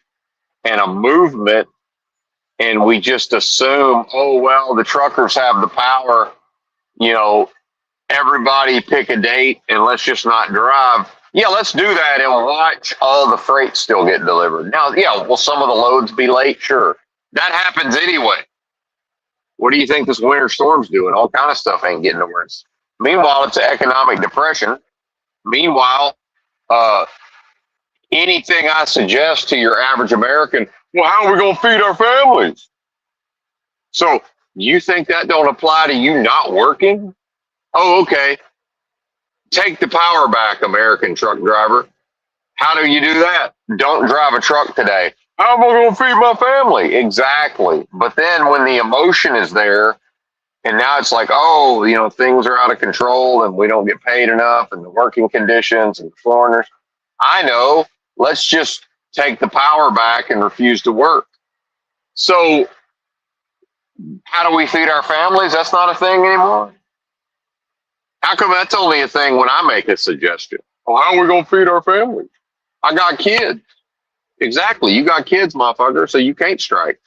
and a movement and we just assume, oh, well, the truckers have the power, everybody pick a date and let's just not drive. Yeah, let's do that and watch all the freight still get delivered. Now, yeah, will some of the loads be late? Sure. That happens anyway. What do you think this winter storm's doing? All kind of stuff ain't getting nowhere. Meanwhile, it's an economic depression. Meanwhile, uh, anything I suggest to your average American, well, how are we going to feed our families? So you think that don't apply to you not working? Oh, okay. Take the power back, American truck driver. How do you do that? Don't drive a truck today. How am I going to feed my family? Exactly. But then when the emotion is there, and now it's like, oh, things are out of control and we don't get paid enough and the working conditions and foreigners. I know. Let's just take the power back and refuse to work. So how do we feed our families? That's not a thing anymore. How come that's only a thing when I make a suggestion? Well, how are we going to feed our families? I got kids. Exactly. You got kids, motherfucker, so you can't strike.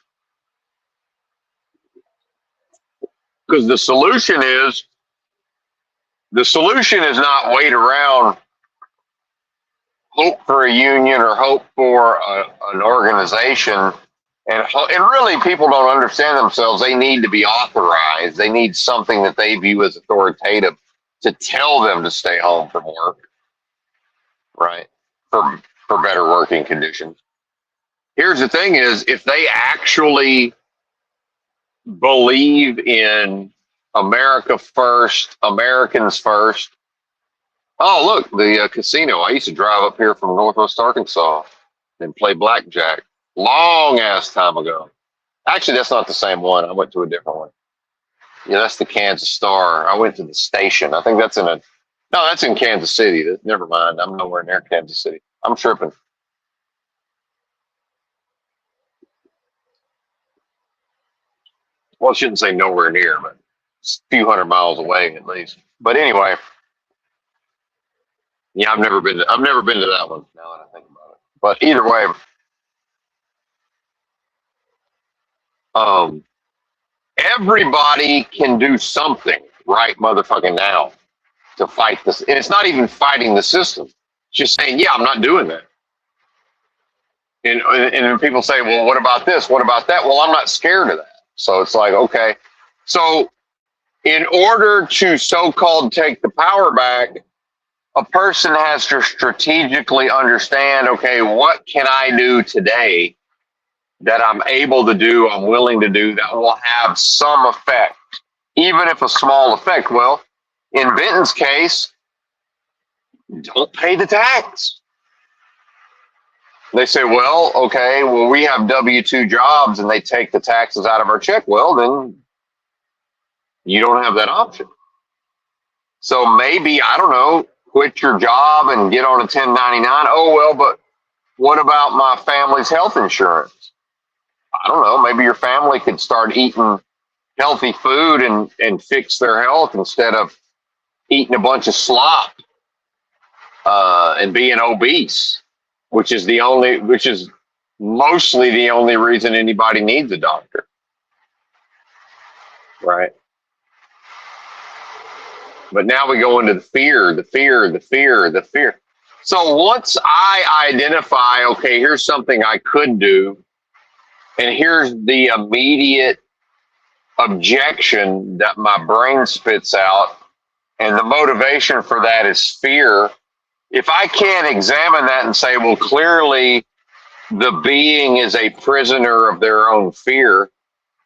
Because the solution is not wait around, hope for a union or hope for an organization. And really, people don't understand themselves. They need to be authorized. They need something that they view as authoritative to tell them to stay home from work, right? For better working conditions. Here's the thing is, if they actually believe in America first, Americans first. Oh, look, the casino. I used to drive up here from Northwest Arkansas and play blackjack long ass time ago. Actually, that's not the same one. I went to a different one. Yeah, that's the Kansas Star. I went to the station. I think that's no, that's in Kansas City. Never mind. I'm nowhere near Kansas City. I'm tripping. Well, I shouldn't say nowhere near, but it's a few hundred miles away at least. But anyway, yeah, I've never been to that one. Now that I think about it, but either way, um, everybody can do something right, motherfucking now to fight this, and it's not even fighting the system. It's just saying, yeah, I'm not doing that. And then people say, well, what about this? What about that? Well, I'm not scared of that. So it's like, okay, so in order to so-called take the power back, a person has to strategically understand, okay, what can I do today that I'm able to do, I'm willing to do, that will have some effect, even if a small effect. Well, in Benton's case, don't pay the tax. They say, well, okay, well, we have W-2 jobs and they take the taxes out of our check. Well, then you don't have that option. So maybe, I don't know, quit your job and get on a 1099. Oh, well, but what about my family's health insurance? I don't know. Maybe your family could start eating healthy food and fix their health instead of eating a bunch of slop and being obese, which is mostly the only reason anybody needs a doctor. Right. But now we go into the fear. So once I identify, okay, here's something I could do, and here's the immediate objection that my brain spits out, and the motivation for that is fear. If I can't examine that and say, well, clearly the being is a prisoner of their own fear,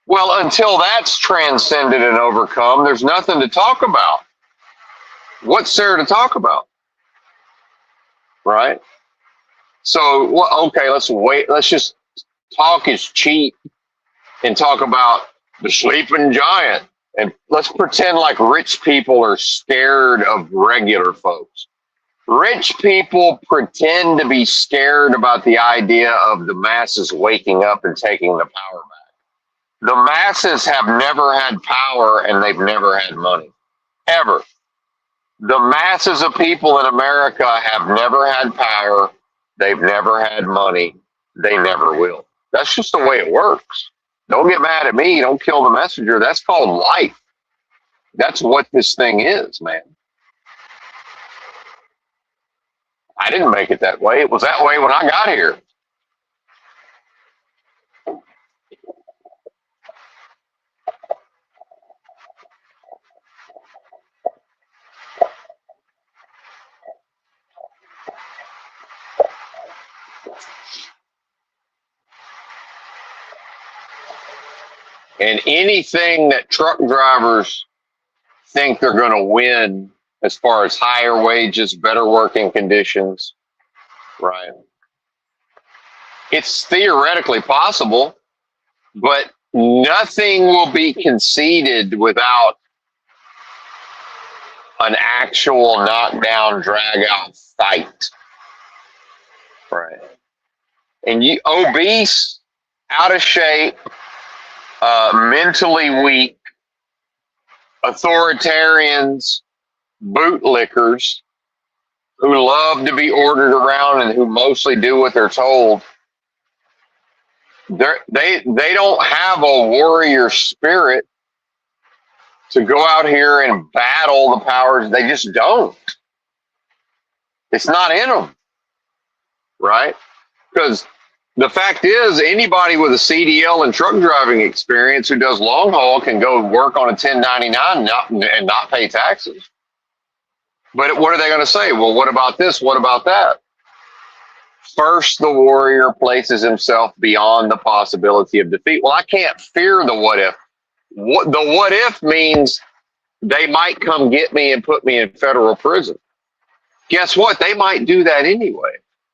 well, until that's transcended and overcome, there's nothing to talk about. What's there to talk about? Right? So, well, okay, let's wait. Let's just talk is cheap and talk about the sleeping giant. And let's pretend like rich people are scared of regular folks. Rich people pretend to be scared about the idea of the masses waking up and taking the power back. The masses have never had power and they've never had money, ever. The masses of people in America have never had power. They've never had money. They never will. That's just the way it works. Don't get mad at me. Don't kill the messenger. That's called life. That's what this thing is, man. I didn't make it that way. It was that way when I got here. And anything that truck drivers think they're going to win as far as higher wages, better working conditions, right? It's theoretically possible, but nothing will be conceded without an actual knockdown, drag out fight, right? And you obese, out of shape, mentally weak, authoritarians, bootlickers who love to be ordered around and who mostly do what they're told. They don't have a warrior spirit to go out here and battle the powers. They just don't. It's not in them, right? Because the fact is, anybody with a CDL and truck driving experience who does long haul can go work on a 1099 and not pay taxes. But what are they going to say? Well, what about this? What about that? First, the warrior places himself beyond the possibility of defeat. Well, I can't fear the what if. The what if means they might come get me and put me in federal prison. Guess what? They might do that anyway.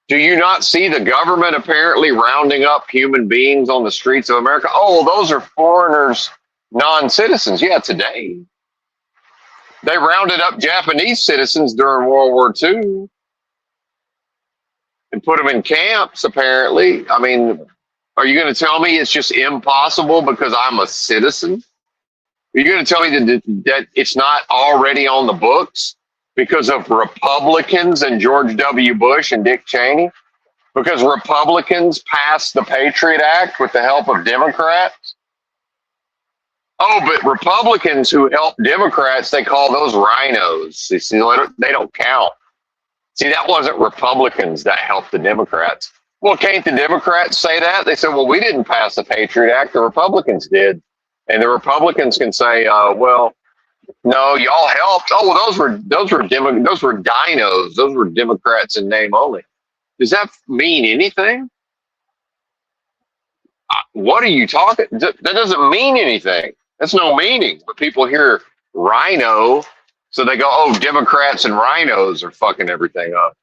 Do you not see the government apparently rounding up human beings on the streets of America? Oh, those are foreigners, non-citizens. Yeah, today. They rounded up Japanese citizens during World War II and put them in camps, apparently. I mean, are you going to tell me it's just impossible because I'm a citizen? Are you going to tell me that it's not already on the books because of Republicans and George W. Bush and Dick Cheney? Because Republicans passed the Patriot Act with the help of Democrats? Oh, but Republicans who help Democrats, they call those rhinos. You see, they don't count. See, that wasn't Republicans that helped the Democrats. Well, can't the Democrats say that? They said, well, we didn't pass the Patriot Act. The Republicans did. And the Republicans can say, well, no, y'all helped. Oh, well, those were dinos. Those were Democrats in name only. Does that mean anything? What are you talking? That doesn't mean anything. That's no meaning. But people hear rhino, so they go, oh, Democrats and rhinos are fucking everything up.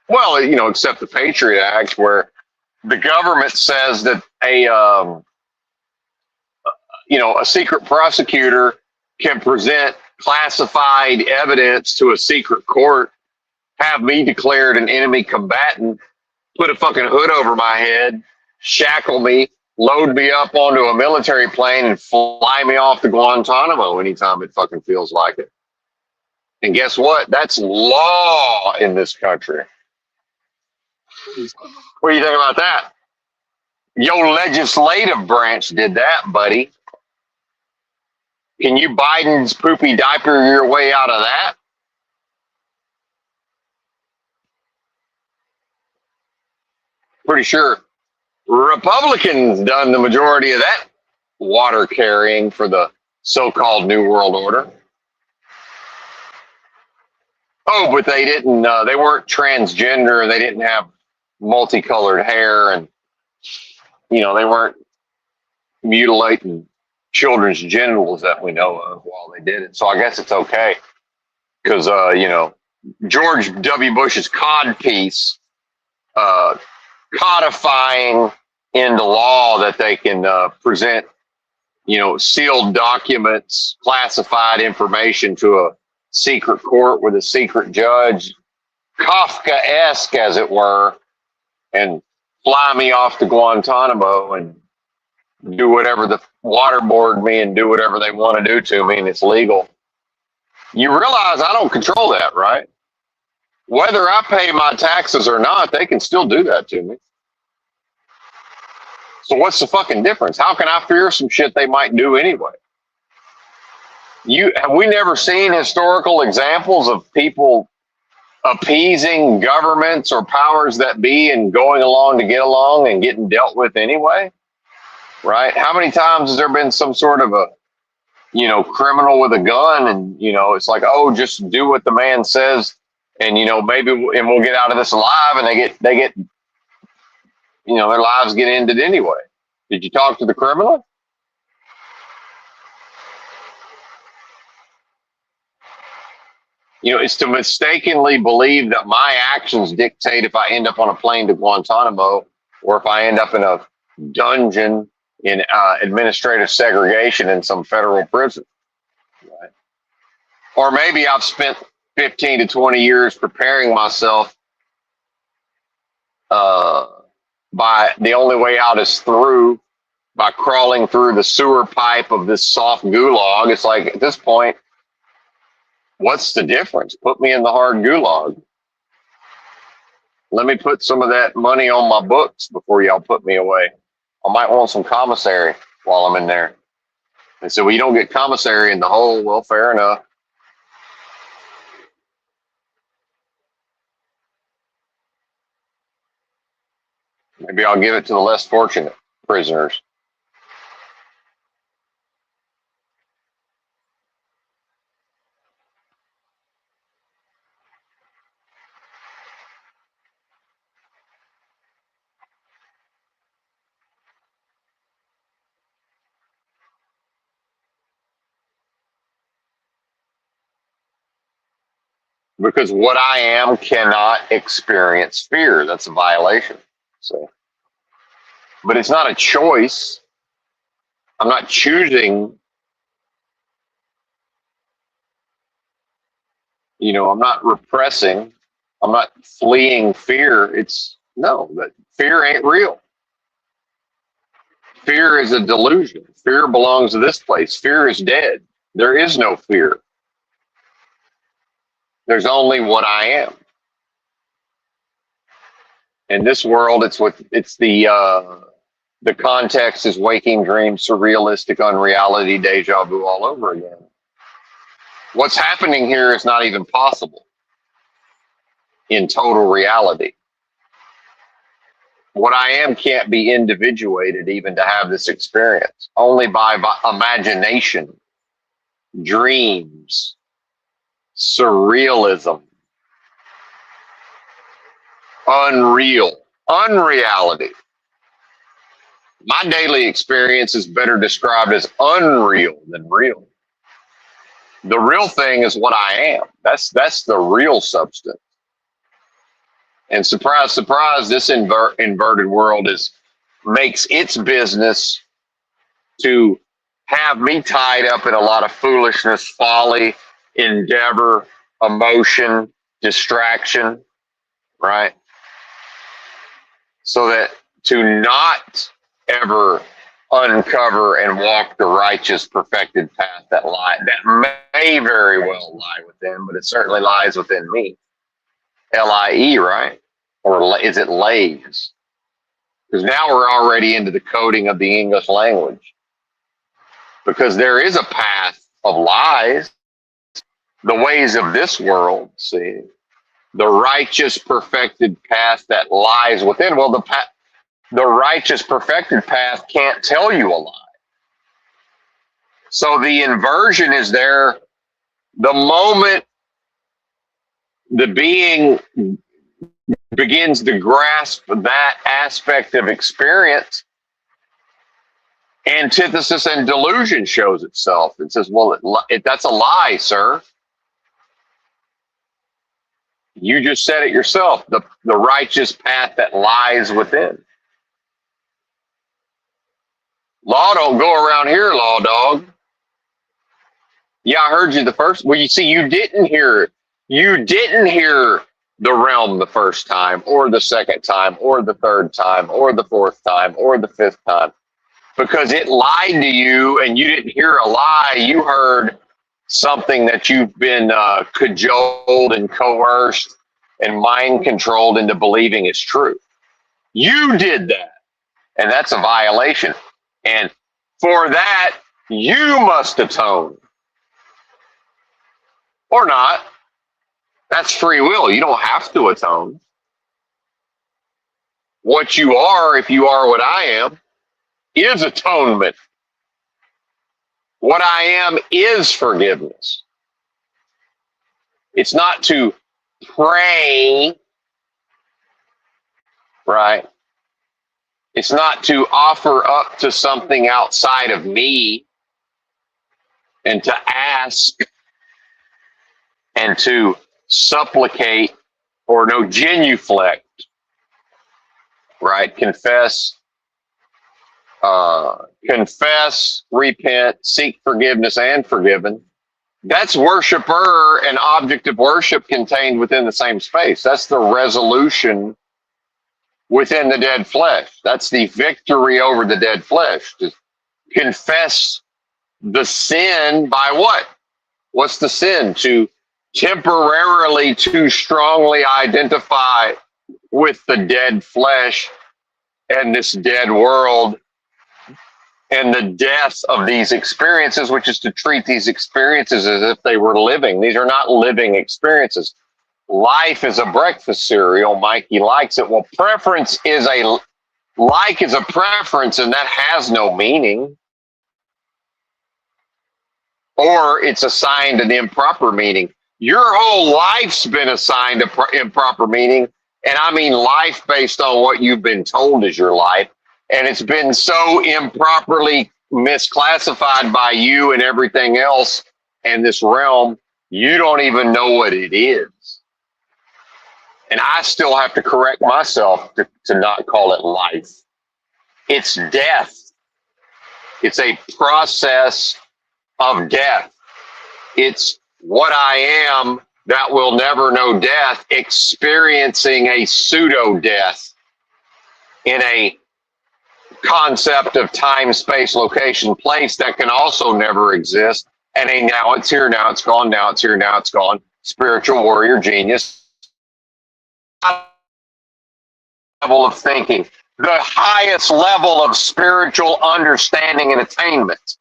Well, you know, except the Patriot Act, where the government says that a secret prosecutor can present classified evidence to a secret court, have me declared an enemy combatant, put a fucking hood over my head, shackle me, load me up onto a military plane, and fly me off to Guantanamo anytime it fucking feels like it. And guess what? That's law in this country. What do you think about that? Your legislative branch did that, buddy. Can you Biden's poopy diaper your way out of that? Pretty sure Republicans done the majority of that water carrying for the so-called New World Order. Oh, but they didn't, they weren't transgender, they didn't have multicolored hair, and, you know, they weren't mutilating children's genitals that we know of while they did it. So I guess it's okay. Because, George W. Bush's codpiece, codifying into law that they can present, sealed documents, classified information to a secret court with a secret judge, Kafka-esque, as it were, and fly me off to Guantanamo and do whatever the waterboard me and do whatever they want to do to me, and it's legal. You realize I don't control that, right? Whether I pay my taxes or not, they can still do that to me. So what's the fucking difference? How can I fear some shit they might do anyway? Have we never seen historical examples of people appeasing governments or powers that be and going along to get along and getting dealt with anyway, right? How many times has there been some sort of a, criminal with a gun and, it's like, oh, just do what the man says and, maybe, and we'll get out of this alive, and they get, their lives get ended anyway. Did you talk to the criminal? It's to mistakenly believe that my actions dictate if I end up on a plane to Guantanamo or if I end up in a dungeon in administrative segregation in some federal prison. Right? Or maybe I've spent 15 to 20 years preparing myself by the only way out is through, by crawling through the sewer pipe of this soft gulag. It's like, at this point, what's the difference? Put me in the hard gulag. Let me put some of that money on my books before y'all put me away. I might want some commissary while I'm in there. They said, well, you don't get commissary in the hole. Well, fair enough. Maybe I'll give it to the less fortunate prisoners. Because what I am cannot experience fear. That's a violation. So, but it's not a choice. I'm not choosing. I'm not repressing. I'm not fleeing fear. It's no, that fear ain't real. Fear is a delusion. Fear belongs to this place. Fear is dead. There is no fear. There's only what I am. In this world, it's the context is waking dream, surrealistic, unreality, deja vu all over again. What's happening here is not even possible in total reality. What I am can't be individuated even to have this experience. Only by imagination, dreams, surrealism, unreality. My daily experience is better described as unreal than real. The real thing is what I am. That's the real substance. And surprise, surprise, this inverted world makes its business to have me tied up in a lot of foolishness, folly, endeavor, emotion, distraction, right? So that to not ever uncover and walk the righteous, perfected path that may very well lie within, but it certainly lies within me. LIE, right? Or is it lays? Because now we're already into the coding of the English language. Because there is a path of lies, the ways of this world, see, the righteous, perfected path that lies within. Well, the righteous, perfected path can't tell you a lie. So the inversion is there the moment the being begins to grasp that aspect of experience. Antithesis and delusion shows itself. It says, well, that's a lie, sir. You just said it yourself, the righteous path that lies within. Law don't go around here, law dog. Yeah, I heard you the first. Well, you see, you didn't hear it. You didn't hear the realm the first time, or the second time, or the third time, or the fourth time, or the fifth time, because it lied to you, and you didn't hear a lie. You heard something that you've been cajoled and coerced and mind controlled into believing is true. You did that, and that's a violation. And for that, you must atone. Or not. That's free will. You don't have to atone. What you are, if you are what I am, is atonement. What I am is forgiveness. It's not to pray, right? It's not to offer up to something outside of me and to ask and to supplicate or no genuflect, right? Confess, repent, seek forgiveness and forgiven. That's worshiper and object of worship contained within the same space. That's the resolution within the dead flesh. That's the victory over the dead flesh. To confess the sin by what? What's the sin? To temporarily too strongly identify with the dead flesh and this dead world and the death of these experiences, which is to treat these experiences as if they were living. These are not living experiences. Life is a breakfast cereal. Mikey likes it. Well, preference is like is a preference, and that has no meaning. Or it's assigned an improper meaning. Your whole life's been assigned an improper meaning, and I mean life based on what you've been told is your life. And it's been so improperly misclassified by you and everything else in this realm, you don't even know what it is. And I still have to correct myself to not call it life. It's death. It's a process of death. It's what I am that will never know death, experiencing a pseudo death in a concept of time, space, location, place that can also never exist. And a now it's here, now it's gone, now it's here, now it's gone. Spiritual warrior genius level of thinking, the highest level of spiritual understanding and attainment.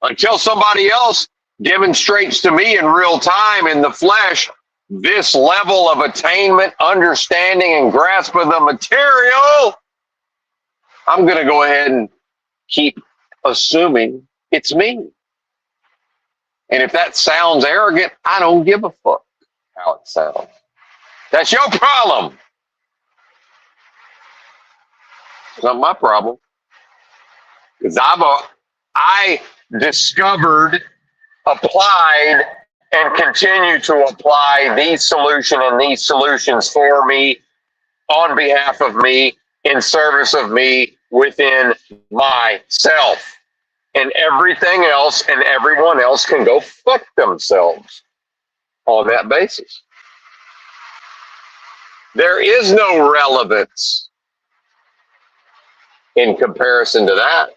Until somebody else demonstrates to me in real time in the flesh this level of attainment, understanding, and grasp of the material, I'm going to go ahead and keep assuming it's me. And if that sounds arrogant, I don't give a fuck how it sounds. That's your problem. It's not my problem. Because I discovered, applied, and continue to apply these solutions and these solutions for me, on behalf of me, in service of me, within myself. And everything else and everyone else can go fuck themselves on that basis. There is no relevance in comparison to that.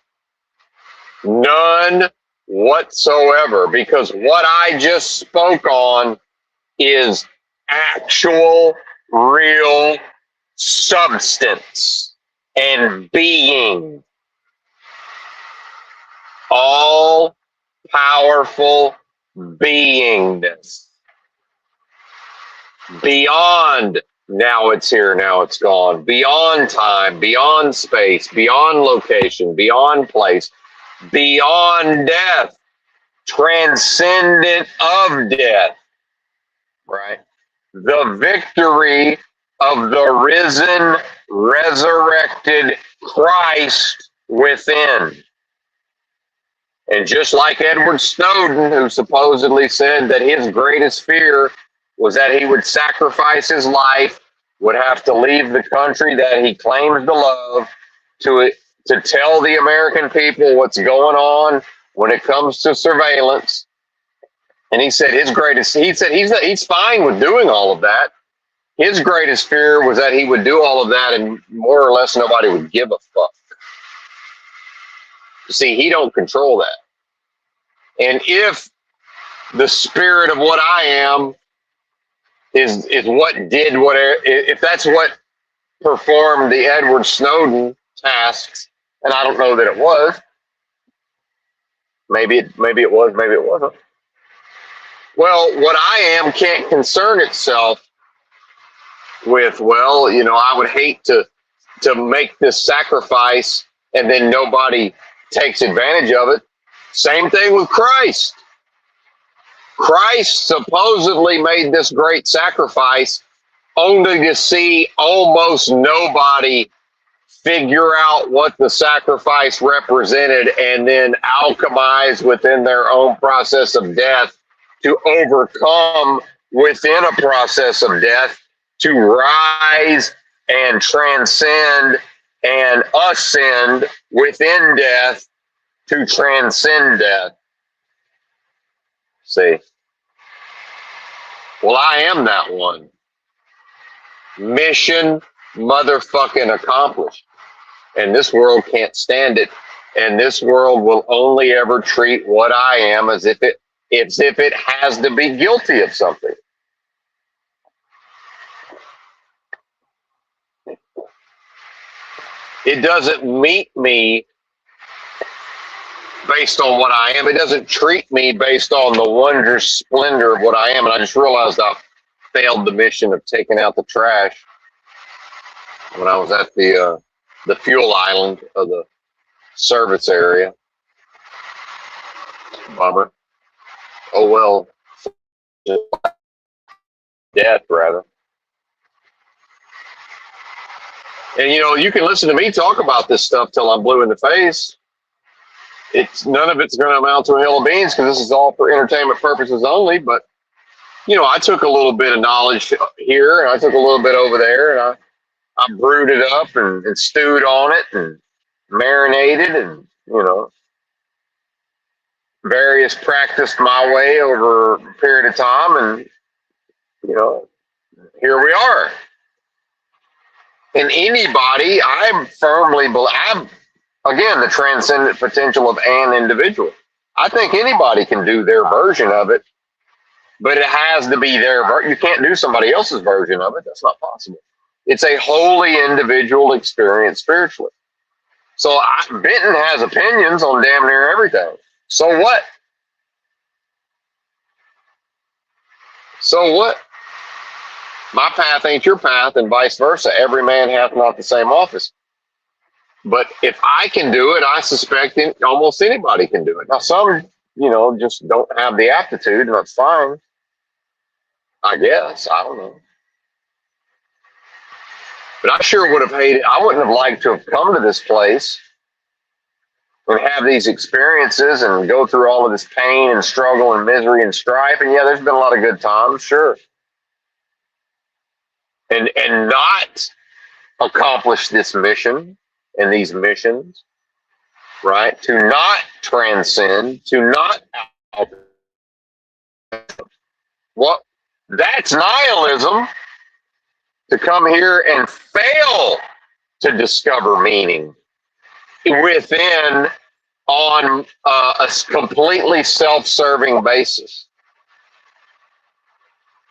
None whatsoever, because what I just spoke on is actual, real substance and being. All powerful beingness. Beyond now it's here, now it's gone. Beyond time, beyond space, beyond location, beyond place, beyond death, transcendent of death, right? The victory of the risen, resurrected Christ within. And just like Edward Snowden, who supposedly said that his greatest fear was that he would sacrifice his life, would have to leave the country that he claims to love to tell the American people what's going on when it comes to surveillance. And he said he's fine with doing all of that. His greatest fear was that he would do all of that and more or less nobody would give a fuck. See, he don't control that. And if the spirit of what I am is what did what, if that's what performed the Edward Snowden tasks, and I don't know that it was, maybe it was, maybe it wasn't. Well, what I am can't concern itself with, well, I would hate to make this sacrifice and then nobody takes advantage of it. Same thing with Christ. Christ supposedly made this great sacrifice only to see almost nobody figure out what the sacrifice represented and then alchemize within their own process of death to overcome within a process of death to rise and transcend and ascend within death to transcend death. See? Well, I am that one. Mission motherfucking accomplished. And this world can't stand it. And this world will only ever treat what I am as if it has to be guilty of something. It doesn't meet me based on what I am. It doesn't treat me based on the wondrous splendor of what I am. And I just realized I failed the mission of taking out the trash when I was at the fuel island of the service area. Bummer. Oh well. Death, rather. And you can listen to me talk about this stuff till I'm blue in the face. None of it's going to amount to a hill of beans because this is all for entertainment purposes only. But I took a little bit of knowledge here and I took a little bit over there, and I brewed it up and stewed on it and marinated and various practiced my way over a period of time, and here we are. And anybody, I firmly believe, again, the transcendent potential of an individual. I think anybody can do their version of it, but it has to be their version. You can't do somebody else's version of it. That's not possible. It's a wholly individual experience spiritually. So Benton has opinions on damn near everything. So what? So what? My path ain't your path, and vice versa. Every man hath not the same office. But if I can do it, I suspect almost anybody can do it. Now, some, just don't have the aptitude, and that's fine. I guess. I don't know. But I sure would have hated, I wouldn't have liked to have come to this place and have these experiences and go through all of this pain and struggle and misery and strife. And yeah, there's been a lot of good times, sure. And not accomplish this mission and these missions, right? To not transcend, to not what? That's nihilism. To come here and fail to discover meaning within on a completely self-serving basis.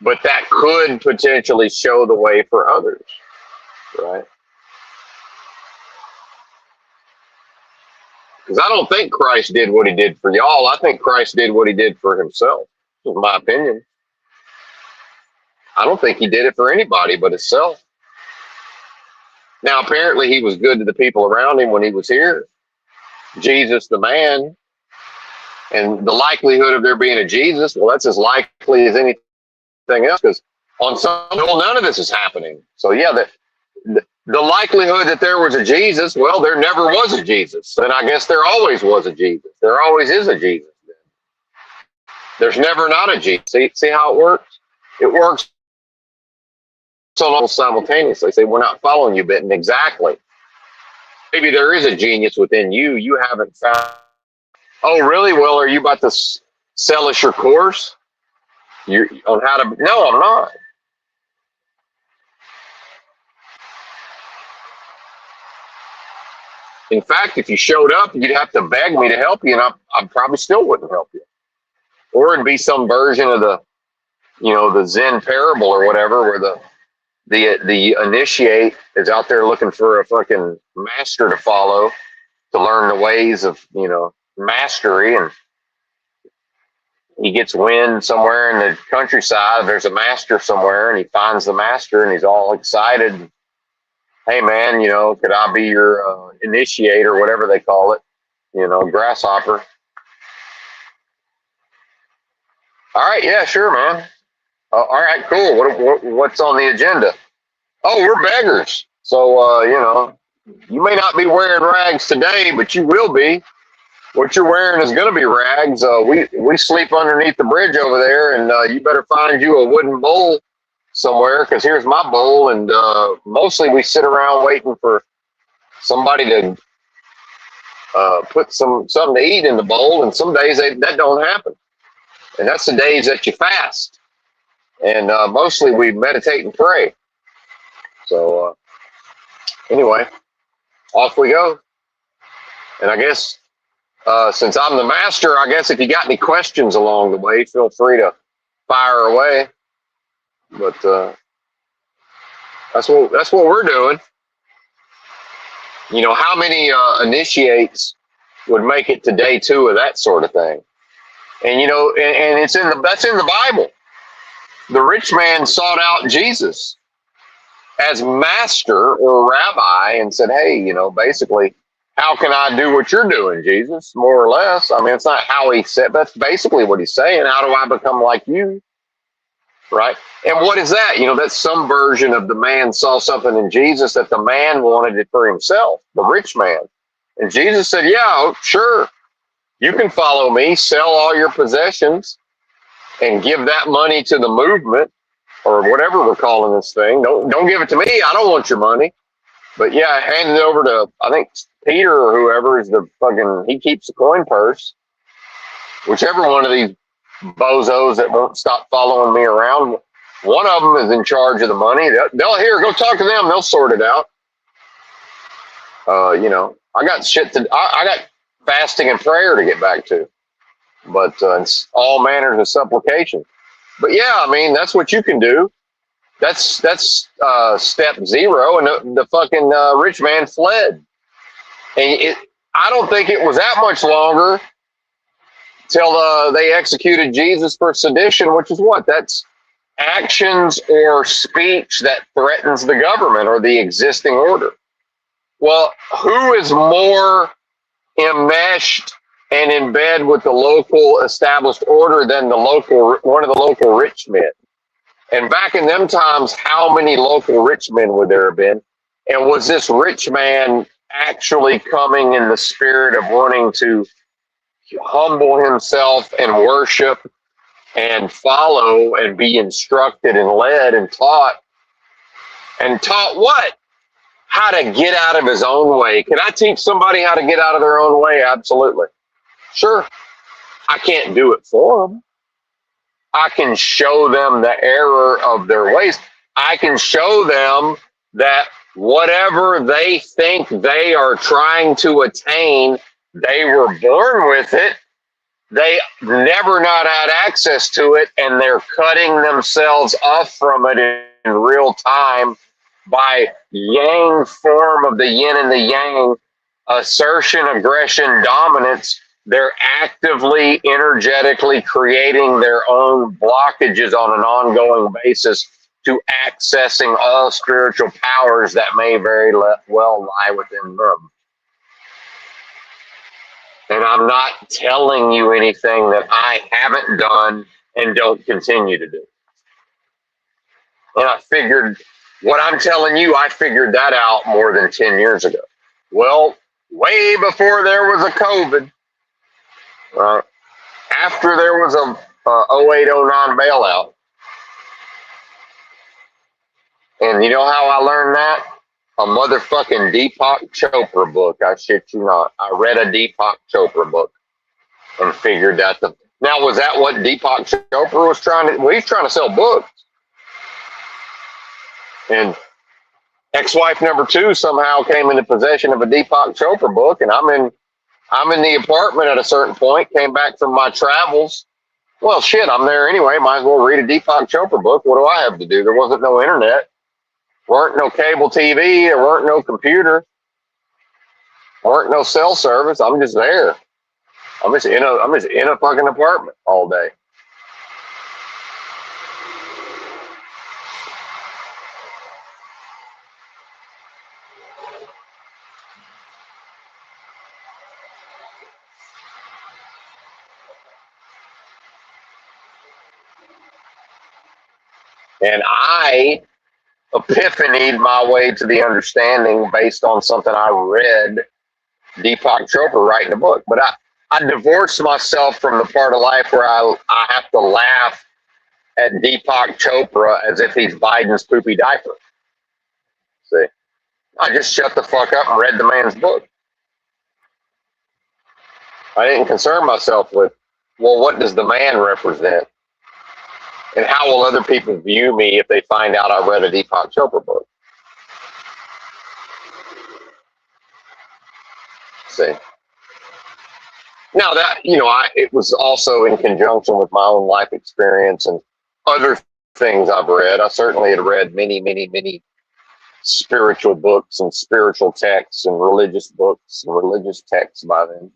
But that could potentially show the way for others, right? Because I don't think Christ did what he did for y'all. I think Christ did what he did for himself, in my opinion. I don't think he did it for anybody but himself. Now, apparently he was good to the people around him when he was here. Jesus, the man. And the likelihood of there being a Jesus, well, that's as likely as anything else, because on some level, none of this is happening. So yeah, the likelihood that there was a Jesus, well, there never was a Jesus. And I guess there always was a Jesus. There always is a Jesus. There's never not a Jesus. See how it works? It works so simultaneously. Say, we're not following you, Benton. Exactly. Maybe there is a genius within you. You haven't found. Oh, really? Well, are you about to sell us your course? You on how to? No, I'm not. In fact, if you showed up, you'd have to beg me to help you, and I probably still wouldn't help you. Or it'd be some version of the Zen parable or whatever, where the initiate is out there looking for a fucking master to follow to learn the ways of mastery, and he gets wind somewhere in the countryside. There's a master somewhere, and he finds the master, and he's all excited. Hey, man, could I be your initiate or whatever they call it? Grasshopper. All right, yeah, sure, man. All right, cool. What's on the agenda? Oh, we're beggars. So, you may not be wearing rags today, but you will be. What you're wearing is going to be rags. We sleep underneath the bridge over there, and you better find you a wooden bowl somewhere, because here's my bowl, and mostly we sit around waiting for somebody to put something to eat in the bowl, and some days that don't happen. And that's the days that you fast. And mostly we meditate and pray. So anyway, off we go. And I guess since I'm the master, I guess if you got any questions along the way, feel free to fire away. But that's what we're doing. How many initiates would make it to day 2 of that sort of thing? And and that's in the Bible. The rich man sought out Jesus as master or rabbi and said, hey, basically, how can I do what you're doing, Jesus? More or less. I mean, it's not how he said, that's basically what he's saying. How do I become like you? Right? And what is that? That's some version of the man saw something in Jesus that the man wanted it for himself, the rich man. And Jesus said, yeah, sure. You can follow me, sell all your possessions, and give that money to the movement, or whatever we're calling this thing. Don't give it to me. I don't want your money. But yeah, hand it over to, I think, Peter or whoever is he keeps the coin purse. Whichever one of these bozos that won't stop following me around, one of them is in charge of the money. They'll go talk to them. They'll sort it out. I got shit I got fasting and prayer to get back to. But it's all manners of supplication. But yeah, I mean, that's what you can do. That's step 0, and the fucking rich man fled. And I don't think it was that much longer till they executed Jesus for sedition, which is what? That's actions or speech that threatens the government or the existing order. Well, who is more enmeshed and in bed with the local established order than one of the local rich men? And back in them times, how many local rich men would there have been? And was this rich man actually coming in the spirit of wanting to humble himself and worship and follow and be instructed and led and taught? And taught what? How to get out of his own way. Can I teach somebody how to get out of their own way? Absolutely. Sure. I can't do it for them. I can show them the error of their ways. I can show them that whatever they think they are trying to attain, they were born with it. They never not had access to it, and they're cutting themselves off from it in real time by yang form of the yin and the yang, assertion, aggression, dominance. They're actively, energetically creating their own blockages on an ongoing basis to accessing all spiritual powers that may very well lie within them. And I'm not telling you anything that I haven't done and don't continue to do. And I figured what I'm telling you, I figured that out more than 10 years ago. Well, way before there was a COVID, after there was a 0809 bailout. And you know how I learned that? A motherfucking Deepak Chopra book. I shit you not. I read a Deepak Chopra book and figured that now, was that what Deepak Chopra was trying to? Well, he's trying to sell books. And ex-wife number 2 somehow came into possession of a Deepak Chopra book, and I'm in the apartment at a certain point, came back from my travels. Well, shit, I'm there anyway. Might as well read a Deepak Chopra book. What do I have to do? There wasn't no internet. Weren't no cable TV. There weren't no computer. Weren't no cell service. I'm just there. I'm just in a fucking apartment all day. And I epiphanied my way to the understanding based on something I read Deepak Chopra writing a book. But I divorced myself from the part of life where I have to laugh at Deepak Chopra as if he's Biden's poopy diaper. See, I just shut the fuck up and read the man's book. I didn't concern myself with, well, what does the man represent? And how will other people view me if they find out I read a Deepak Chopra book? See. Now that, it was also in conjunction with my own life experience and other things I've read. I certainly had read many, many, many spiritual books and spiritual texts and religious books and religious texts by then.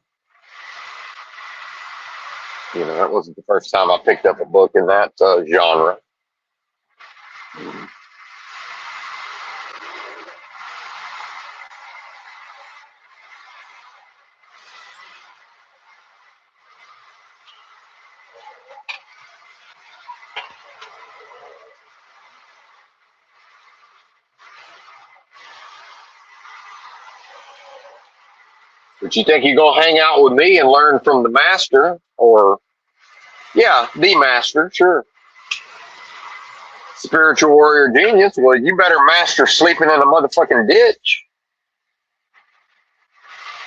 That wasn't the first time I picked up a book in that genre. But you think you're going to hang out with me and learn from the master? Or, yeah, the master, sure. Spiritual warrior genius. Well, you better master sleeping in a motherfucking ditch.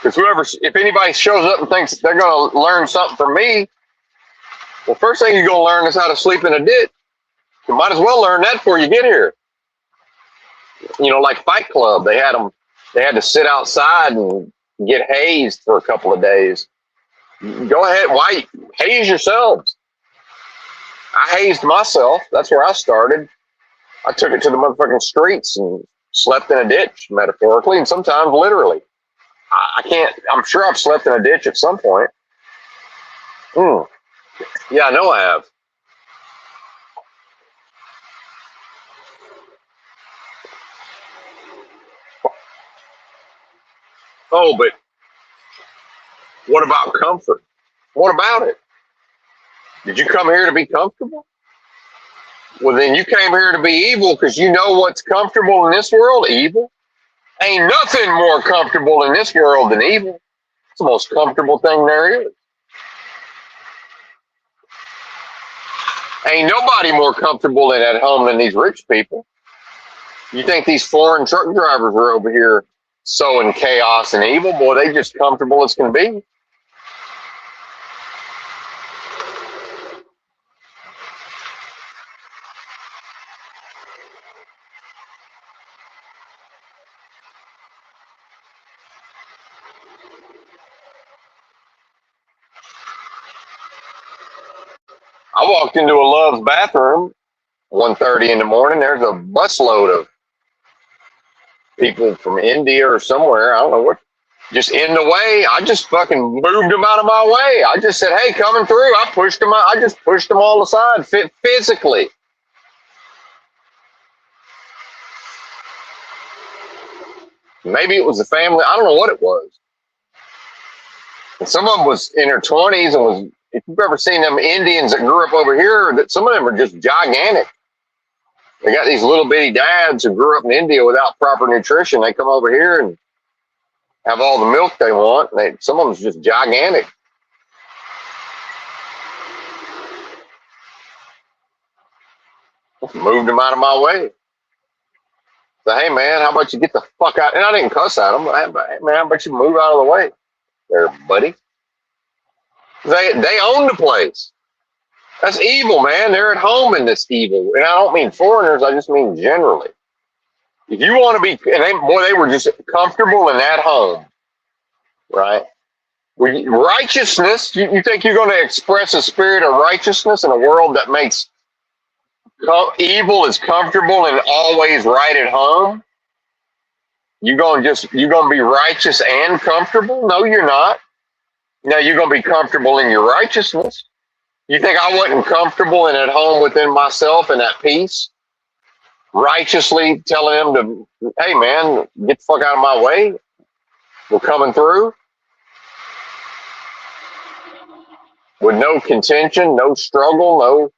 Because if anybody shows up and thinks they're going to learn something from me, well, first thing you're going to learn is how to sleep in a ditch. You might as well learn that before you get here. Like Fight Club, they had to sit outside and get hazed for a couple of days. Go ahead, why haze yourselves? I hazed myself. That's where I started. I took it to the motherfucking streets and slept in a ditch, metaphorically, and sometimes literally. I'm sure I've slept in a ditch at some point. Yeah, I know I have. Oh, but what about comfort? What about it? Did you come here to be comfortable? Well, then you came here to be evil because you know what's comfortable in this world? Evil. Ain't nothing more comfortable in this world than evil. It's the most comfortable thing there is. Ain't nobody more comfortable and at home than these rich people. You think these foreign truck drivers are over here sowing chaos and evil? Boy, they just comfortable as can be. I walked into a Love's bathroom 1:30 in the morning. There's a busload of people from India or somewhere. I don't know what, just in the way. I just fucking moved them out of my way. I just said, hey, coming through. I pushed them out. I just pushed them all aside physically. Maybe it was the family. I don't know what it was. And some of them was in their 20s and was, if you've ever seen them Indians that grew up over here, that some of them are just gigantic. They got these little bitty dads who grew up in India without proper nutrition. They come over here and have all the milk they want. Some of them's just gigantic. Moved them out of my way. So, hey, man, how about you get the fuck out? And I didn't cuss at them. Hey, man, how about you move out of the way there, buddy? They own the place. That's evil, man. They're at home in this evil. And I don't mean foreigners. I just mean generally. If you want to be, and they were just comfortable and at home, right? Righteousness, you think you're going to express a spirit of righteousness in a world that makes evil is comfortable and always right at home? You going to be righteous and comfortable? No, you're not. Now you're going to be comfortable in your righteousness. You think I wasn't comfortable and at home within myself and at peace? righteously telling them to, hey man, get the fuck out of my way. We're coming through with no contention, no struggle, no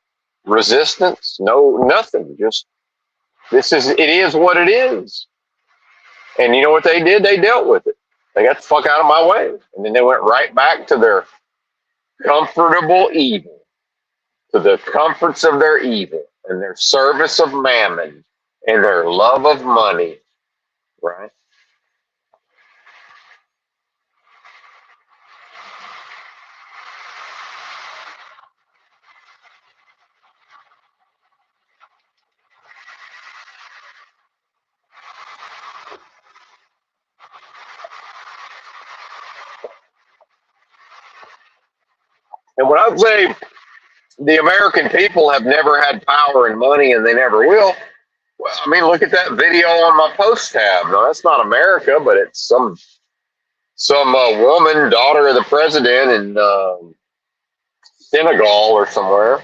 resistance, no nothing. Just it is what it is. And you know what they did? They dealt with it. They got the fuck out of my way. And then they went right back to their comfortable evil, to the comforts of their evil and their service of mammon and their love of money, right? And when I say the American people have never had power and money and they never will, well, I mean, look at that video on my post tab. No, that's not America, but it's some woman, daughter of the president in Senegal or somewhere.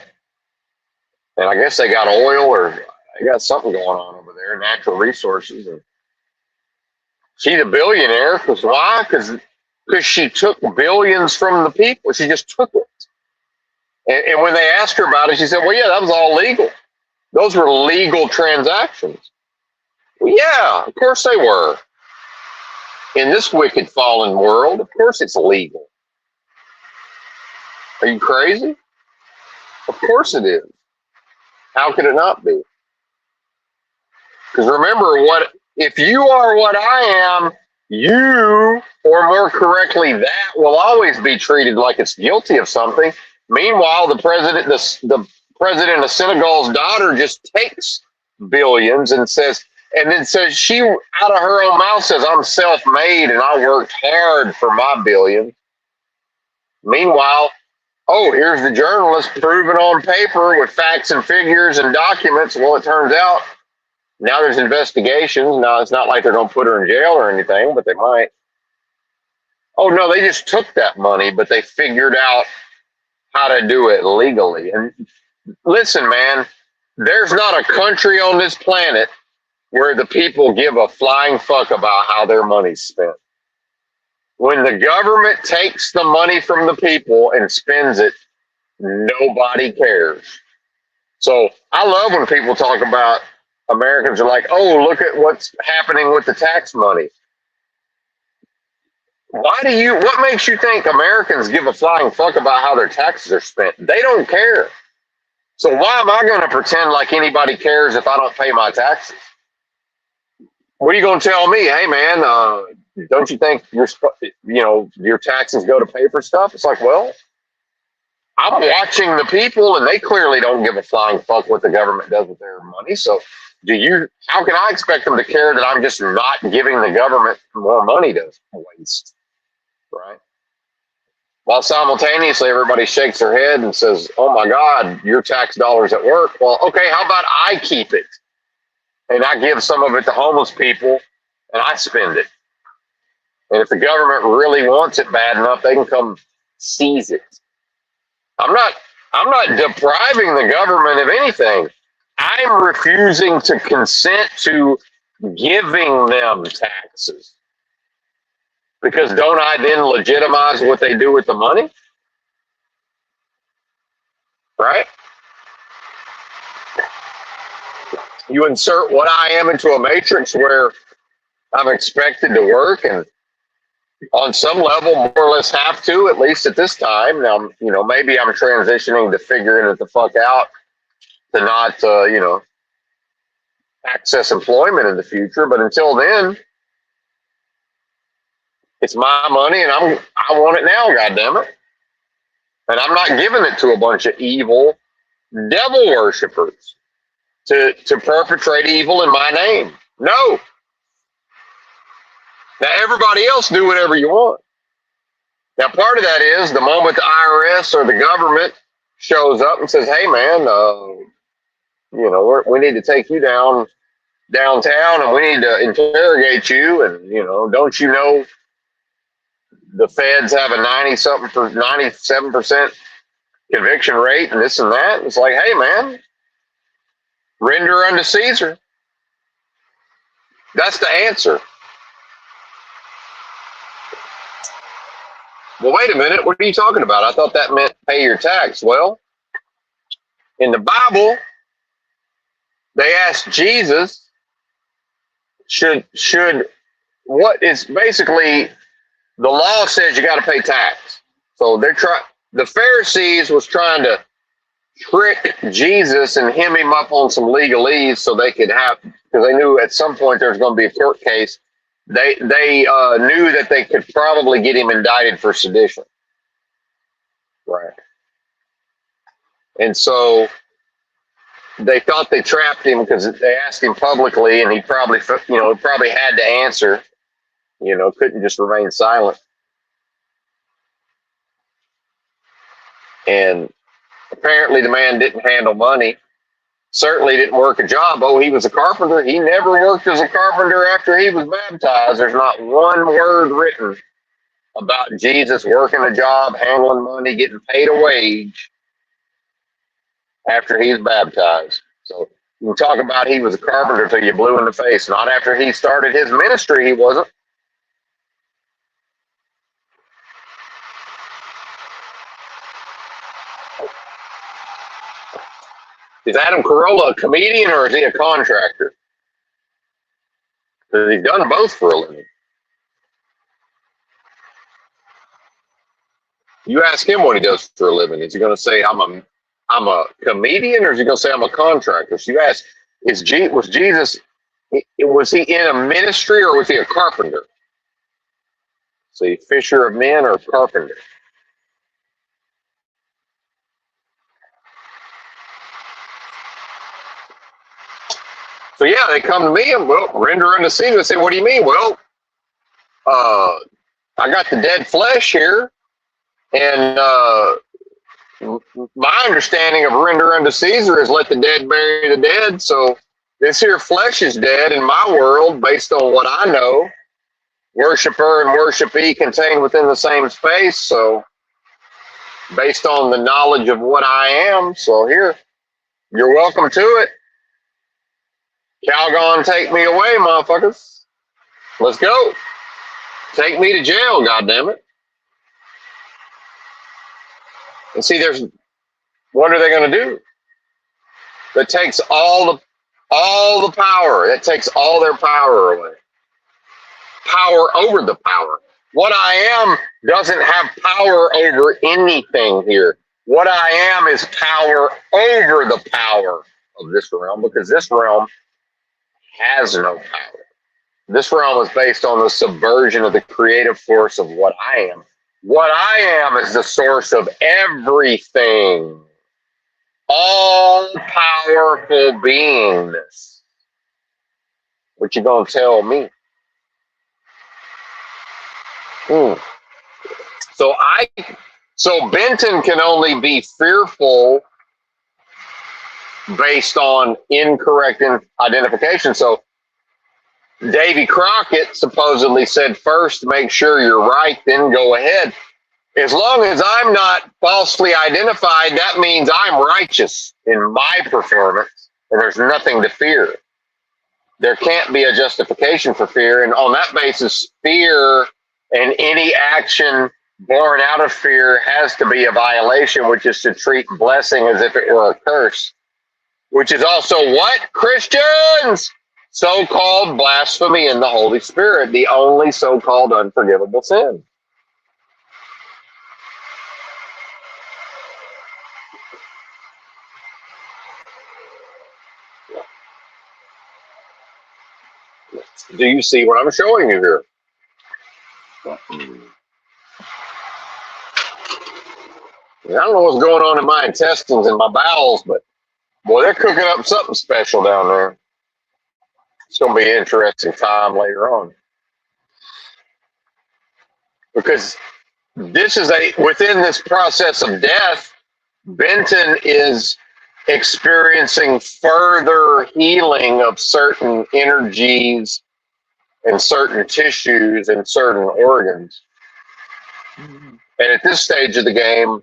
And I guess they got oil or they got something going on over there, natural resources. And she's a billionaire. Because why? Because she took billions from the people. She just took it. And when they asked her about it, she said, well, yeah, that was all legal. Those were legal transactions. Well, yeah, of course they were. In this wicked fallen world, of course it's legal. Are you crazy? Of course it is. How could it not be? Because remember, if you are what I am, you, or more correctly, that will always be treated like it's guilty of something. Meanwhile, the president of Senegal's daughter just takes billions and then says she out of her own mouth says, I'm self-made and I worked hard for my billion. Meanwhile, oh, here's the journalist proving on paper with facts and figures and documents. Well, it turns out now there's investigations. Now, it's not like they're going to put her in jail or anything, but they might. Oh, no, they just took that money, but they figured out how to do it legally. And listen, man, there's not a country on this planet where the people give a flying fuck about how their money's spent. When the government takes the money from the people and spends it, nobody cares. So I love when people talk about Americans are like, oh, look at what's happening with the tax money. What makes you think Americans give a flying fuck about how their taxes are spent? They don't care. So why am I going to pretend like anybody cares if I don't pay my taxes? What are you going to tell me? Hey, man, don't you think your taxes go to pay for stuff? It's like, well, I'm watching the people, and they clearly don't give a flying fuck what the government does with their money. So how can I expect them to care that I'm just not giving the government more money to waste? Right? While simultaneously everybody shakes their head and says, oh my God, your tax dollars at work. Well, okay, how about I keep it? And I give some of it to homeless people and I spend it. And if the government really wants it bad enough, they can come seize it. I'm not depriving the government of anything. I'm refusing to consent to giving them taxes. Because don't I then legitimize what they do with the money? Right? You insert what I am into a matrix where I'm expected to work and on some level more or less have to, at least at this time. Now, maybe I'm transitioning to figuring it the fuck out to not, access employment in the future. But until then, it's my money and I want it now, goddammit. And I'm not giving it to a bunch of evil devil worshippers to perpetrate evil in my name. No. Now, everybody else do whatever you want. Now, part of that is the moment the IRS or the government shows up and says, hey, man, we need to take you downtown and we need to interrogate you. And, don't you know the feds have a 97% conviction rate and this and that? It's like, hey, man, render unto Caesar. That's the answer. Well, wait a minute. What are you talking about? I thought that meant pay your tax. Well, in the Bible, they asked Jesus, should what is basically the law says you got to pay tax. So the Pharisees was trying to trick Jesus and hem him up on some legalese so they could have, because they knew at some point there was going to be a court case. They knew that they could probably get him indicted for sedition. Right. And so they thought they trapped him because they asked him publicly, and he probably had to answer. Couldn't just remain silent. And apparently the man didn't handle money. Certainly didn't work a job. Oh, he was a carpenter. He never worked as a carpenter after he was baptized. There's not one word written about Jesus working a job, handling money, getting paid a wage after he was baptized. So you can talk about he was a carpenter till you blew in the face. Not after he started his ministry, he wasn't. Is Adam Carolla a comedian or is he a contractor? Because he's done both for a living. You ask him what he does for a living. Is he going to say I'm a comedian, or is he going to say I'm a contractor? So you ask, was Jesus in a ministry, or was he a carpenter? See, fisher of men or carpenter? So yeah, they come to me and render unto Caesar. I say, what do you mean? Well, I got the dead flesh here, and my understanding of render unto Caesar is let the dead bury the dead. So this here flesh is dead in my world, based on what I know. Worshipper and worshipee contained within the same space. So based on the knowledge of what I am, so here, you're welcome to it. Calgon, take me away, motherfuckers. Let's go. Take me to jail, goddammit. And see, what are they going to do? That takes all the power. That takes all their power away. Power over the power. What I am doesn't have power over anything here. What I am is power over the power of this realm, because this realm has no power. This realm is based on the subversion of the creative force of what I am. What I am is the source of everything. All powerful beingness. What you gonna tell me? So Benton can only be fearful based on incorrect identification. So Davy Crockett supposedly said, first make sure you're right, then go ahead. As long as I'm not falsely identified, that means I'm righteous in my performance, and there's nothing to fear. There can't be a justification for fear, and on that basis, fear and any action born out of fear has to be a violation, which is to treat blessing as if it were a curse, which is also what? Christians! So-called blasphemy in the Holy Spirit, the only so-called unforgivable sin. Do you see what I'm showing you here? I don't know what's going on in my intestines and my bowels, but boy, they're cooking up something special down there. It's going to be an interesting time later on. Because within this process of death, Benton is experiencing further healing of certain energies and certain tissues and certain organs. And at this stage of the game,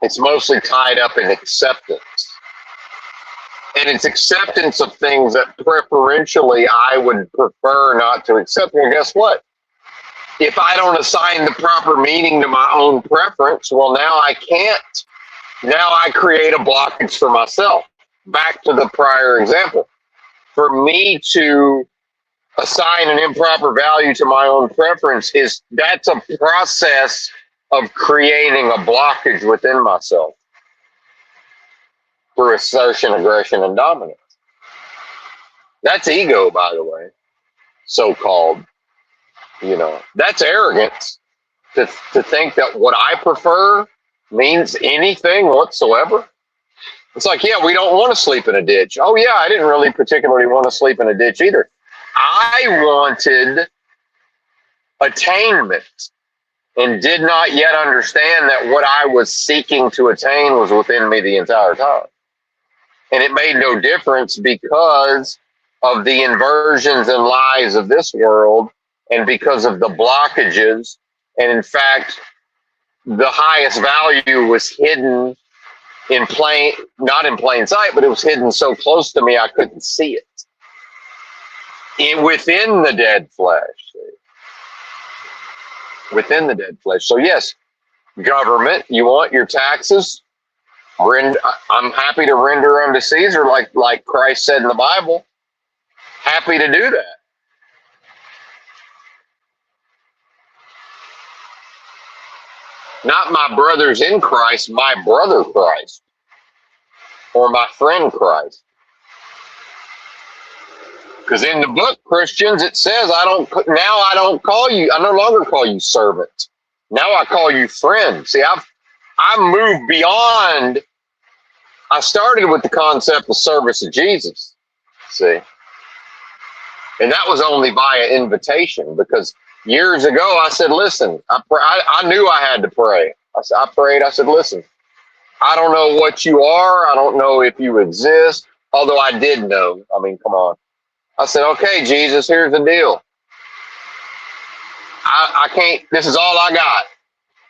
it's mostly tied up in acceptance. And it's acceptance of things that preferentially I would prefer not to accept. Well, guess what? If I don't assign the proper meaning to my own preference, well, now I can't. Now I create a blockage for myself. Back to the prior example. For me to assign an improper value to my own preference that's a process of creating a blockage within myself through assertion, aggression, and dominance. That's ego, by the way, so-called. That's arrogance to think that what I prefer means anything whatsoever. It's like, yeah, we don't want to sleep in a ditch. Oh, yeah, I didn't really particularly want to sleep in a ditch either. I wanted attainment and did not yet understand that what I was seeking to attain was within me the entire time. And it made no difference because of the inversions and lies of this world and because of the blockages. And in fact, the highest value was hidden not in plain sight, but it was hidden so close to me I couldn't see it. Within the dead flesh. Within the dead flesh. So yes, government, you want your taxes? I'm happy to render unto Caesar, like Christ said in the Bible. Happy to do that. Not my brothers in Christ, my brother Christ, or my friend Christ. Because in the book, Christians, it says, I no longer call you servant. Now I call you friend. See, I've moved beyond. I started with the concept of service of Jesus. See, and that was only via invitation, because years ago I said, listen, I knew I had to pray. I prayed. I said, listen, I don't know what you are. I don't know if you exist. Although I did know. I mean, come on. I said, okay, Jesus, here's the deal. I can't, this is all I got.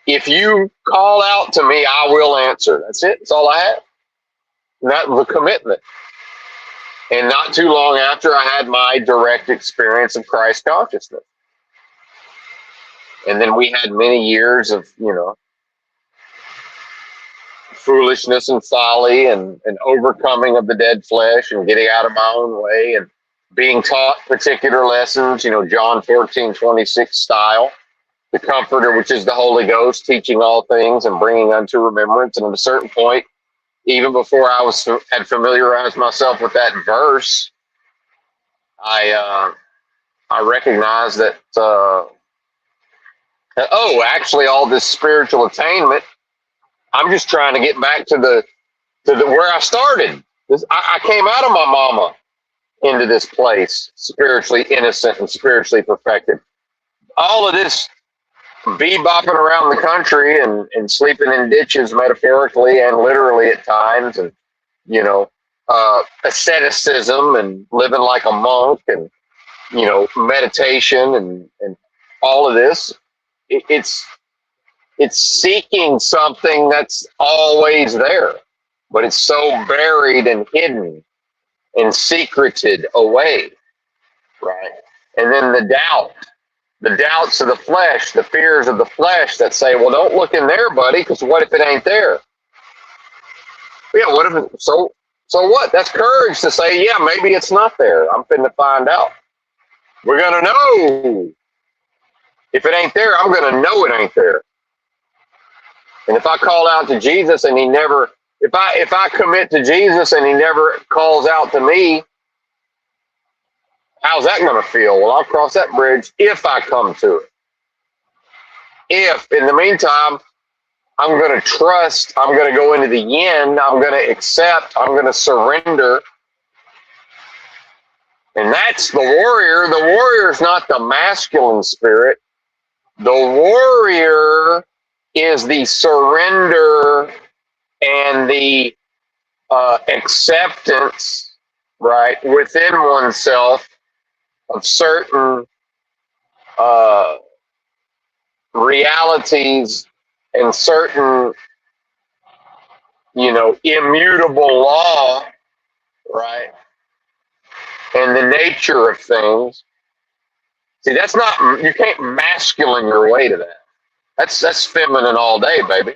If you call out to me, I will answer. That's it. That's all I had. And that was a commitment. And not too long after, I had my direct experience of Christ consciousness. And then we had many years of, foolishness and folly and overcoming of the dead flesh and getting out of my own way and being taught particular lessons, John 14:26 style, the Comforter, which is the Holy Ghost, teaching all things and bringing unto remembrance. And at a certain point, even before I had familiarized myself with that verse, I recognized that, actually all this spiritual attainment, I'm just trying to get back to the where I started. I came out of my mama into this place, spiritually innocent and spiritually perfected. All of this bebopping around the country and sleeping in ditches, metaphorically and literally at times, and asceticism and living like a monk, and meditation and all of this. It's seeking something that's always there, but it's so buried and hidden and secreted away, right? And then the doubts of the flesh, the fears of the flesh that say, well, don't look in there, buddy, because what if it ain't there? Yeah, what if it, so what? That's courage to say, yeah, maybe it's not there. I'm finna find out. We're gonna know. If it ain't there, I'm gonna know it ain't there. And if I call out to Jesus and he never, if I commit to Jesus and he never calls out to me, how's that going to feel? Well, I'll cross that bridge if I come to it. If, in the meantime, I'm going to trust, I'm going to go into the yin, I'm going to accept, I'm going to surrender. And that's the warrior. The warrior is not the masculine spirit. The warrior is the surrender and the acceptance, right, within oneself of certain realities and certain, immutable law, right? And the nature of things. See, that's not, you can't masculine your way to that. That's feminine all day, baby.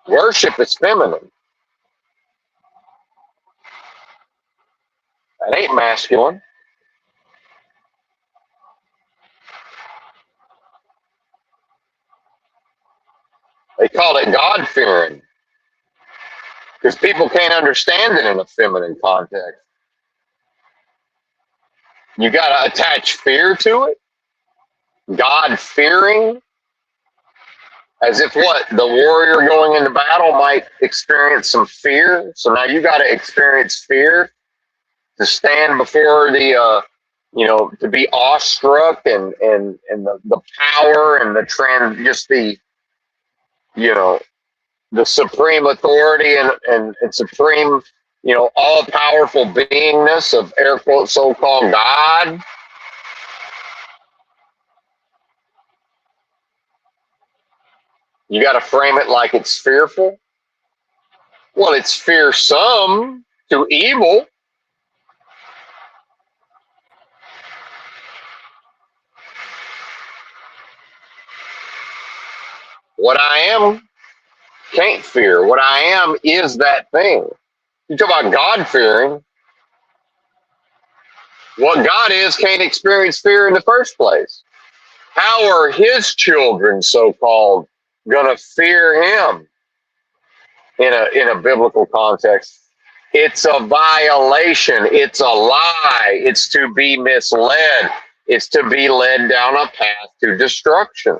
Worship is feminine. That ain't masculine. They call it God fearing because people can't understand it in a feminine context. You got to attach fear to it. God fearing, as if what? The warrior going into battle might experience some fear. So now you got to experience fear to stand before to be awestruck and the power and the just the, you know, the supreme authority and supreme, all powerful beingness of air quote so called God. You got to frame it like it's fearful. Well, it's fearsome to evil. What I am can't fear. What I am is that thing. You talk about God fearing. What God is can't experience fear in the first place. How are his children, so called, going to fear him in a biblical context? It's a violation. It's a lie. It's to be misled. It's to be led down a path to destruction.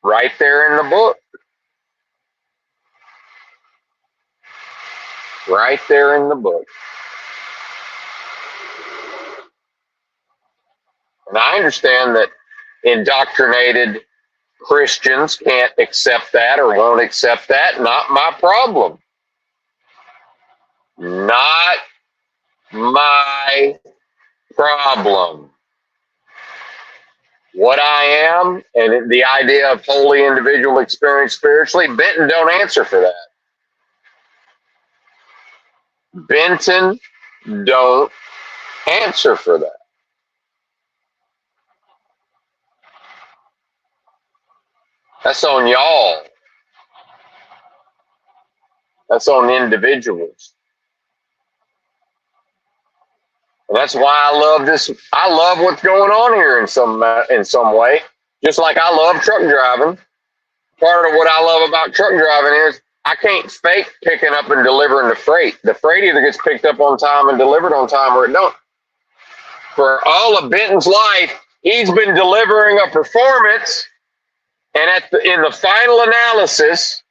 Right there in the book. Right there in the book. And I understand that indoctrinated Christians can't accept that or won't accept that. Not my problem. Not my problem. What I am and the idea of holy individual experience spiritually, Benton don't answer for that. Benton don't answer for that. That's on y'all. That's on individuals. And that's why I love this. I love what's going on here in some way. Just like I love truck driving. Part of what I love about truck driving is I can't fake picking up and delivering the freight. The freight either gets picked up on time and delivered on time or it don't. For all of Benton's life, he's been delivering a performance, and in the final analysis,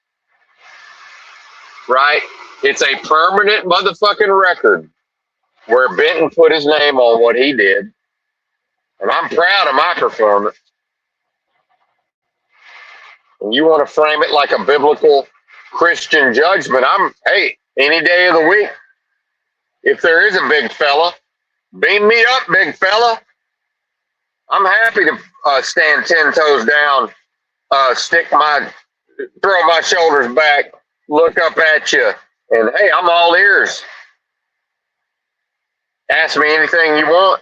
right, it's a permanent motherfucking record where Benton put his name on what he did, and I'm proud of my performance. And you want to frame it like a biblical Christian judgment, hey, any day of the week, if there is a big fella, beam me up, big fella. I'm happy to stand 10 toes down, throw my shoulders back, look up at you, and hey, I'm all ears. Ask me anything you want.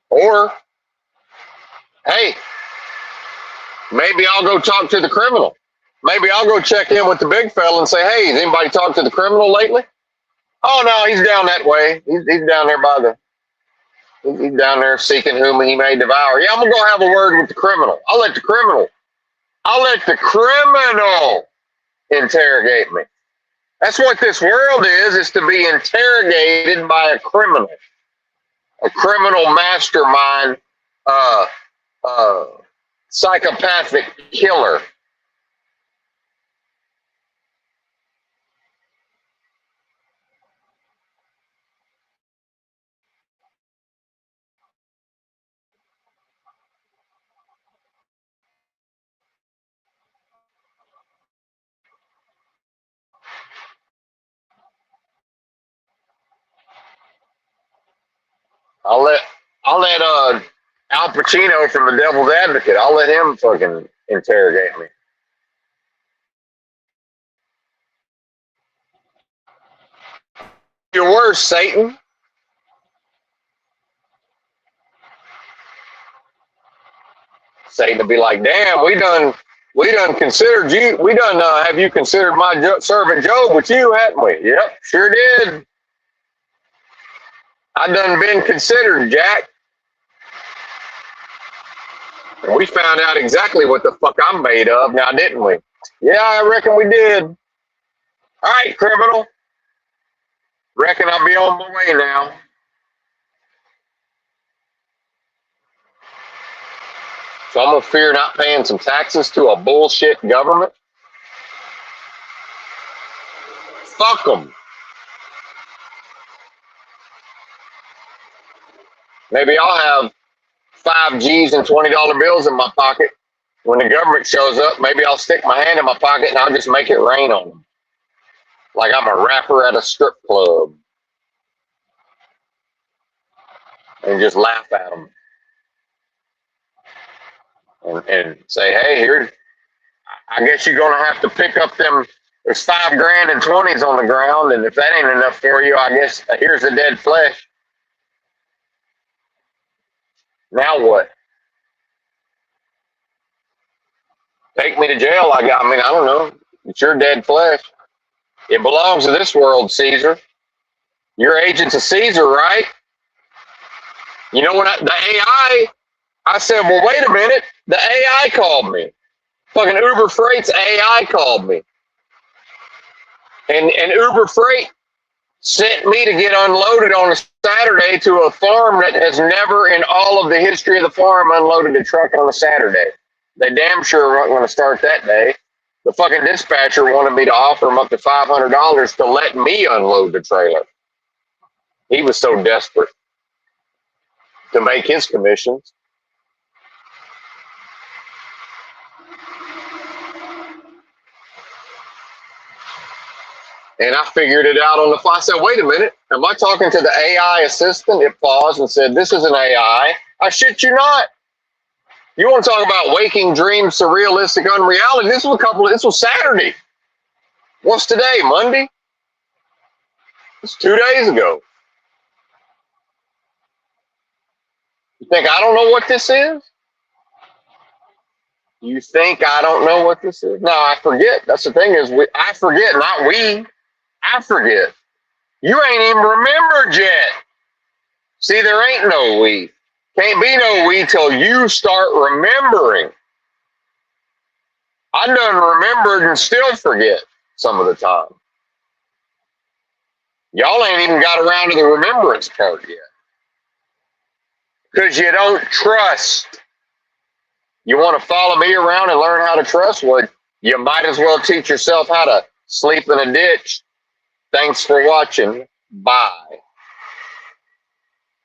Or, hey, maybe I'll go talk to the criminal. Maybe I'll go check in with the big fella and say, hey, has anybody talked to the criminal lately? Oh, no, he's down that way. He's down there he's down there seeking whom he may devour. Yeah, I'm going to go have a word with the criminal. I'll let the criminal interrogate me. That's what this world is to be interrogated by a criminal mastermind, uh, uh, psychopathic killer. I'll let I'll let Al Pacino from The Devil's Advocate. I'll let him fucking interrogate me. You're worse, Satan. Satan will be like, damn, we done considered you. We done have you considered my servant Job with you, hadn't we? Yep, sure did. I done been considered, Jack. And we found out exactly what the fuck I'm made of now, didn't we? Yeah, I reckon we did. All right, criminal. Reckon I'll be on my way now. So I'm gonna fear not paying some taxes to a bullshit government. Fuck them. Maybe I'll have 5 G's and $20 bills in my pocket. When the government shows up, maybe I'll stick my hand in my pocket and I'll just make it rain on them. Like I'm a rapper at a strip club. And just laugh at them. And say, hey, here, I guess you're going to have to pick up them. There's 5 grand and 20s on the ground. And if that ain't enough for you, I guess here's the dead flesh. Now what? Take me to jail. I don't know. It's your dead flesh. It belongs to this world, Caesar. You're agents of Caesar, right? You know what? The AI, I said, well, wait a minute. The AI called me. Fucking Uber Freight's AI called me. And Uber Freight sent me to get unloaded on a Saturday to a farm that has never in all of the history of the farm unloaded a truck on a Saturday. They damn sure weren't going to start that day. The fucking dispatcher wanted me to offer him up to $500 to let me unload the trailer. He was so desperate to make his commissions. And I figured it out on the fly. I said, wait a minute. Am I talking to the AI assistant? It paused and said, this is an AI. I shit you not. You want to talk about waking dreams, surrealistic, unreality? This was Saturday. What's today? Monday? It's 2 days ago. You think I don't know what this is? You think I don't know what this is? No, I forget. That's the thing is, I forget, not we. I forget. You ain't even remembered yet. See, there ain't no we. Can't be no we till you start remembering. I done remembered and still forget some of the time. Y'all ain't even got around to the remembrance part yet. Because you don't trust. You want to follow me around and learn how to trust? Well, you might as well teach yourself how to sleep in a ditch. Thanks for watching. Bye.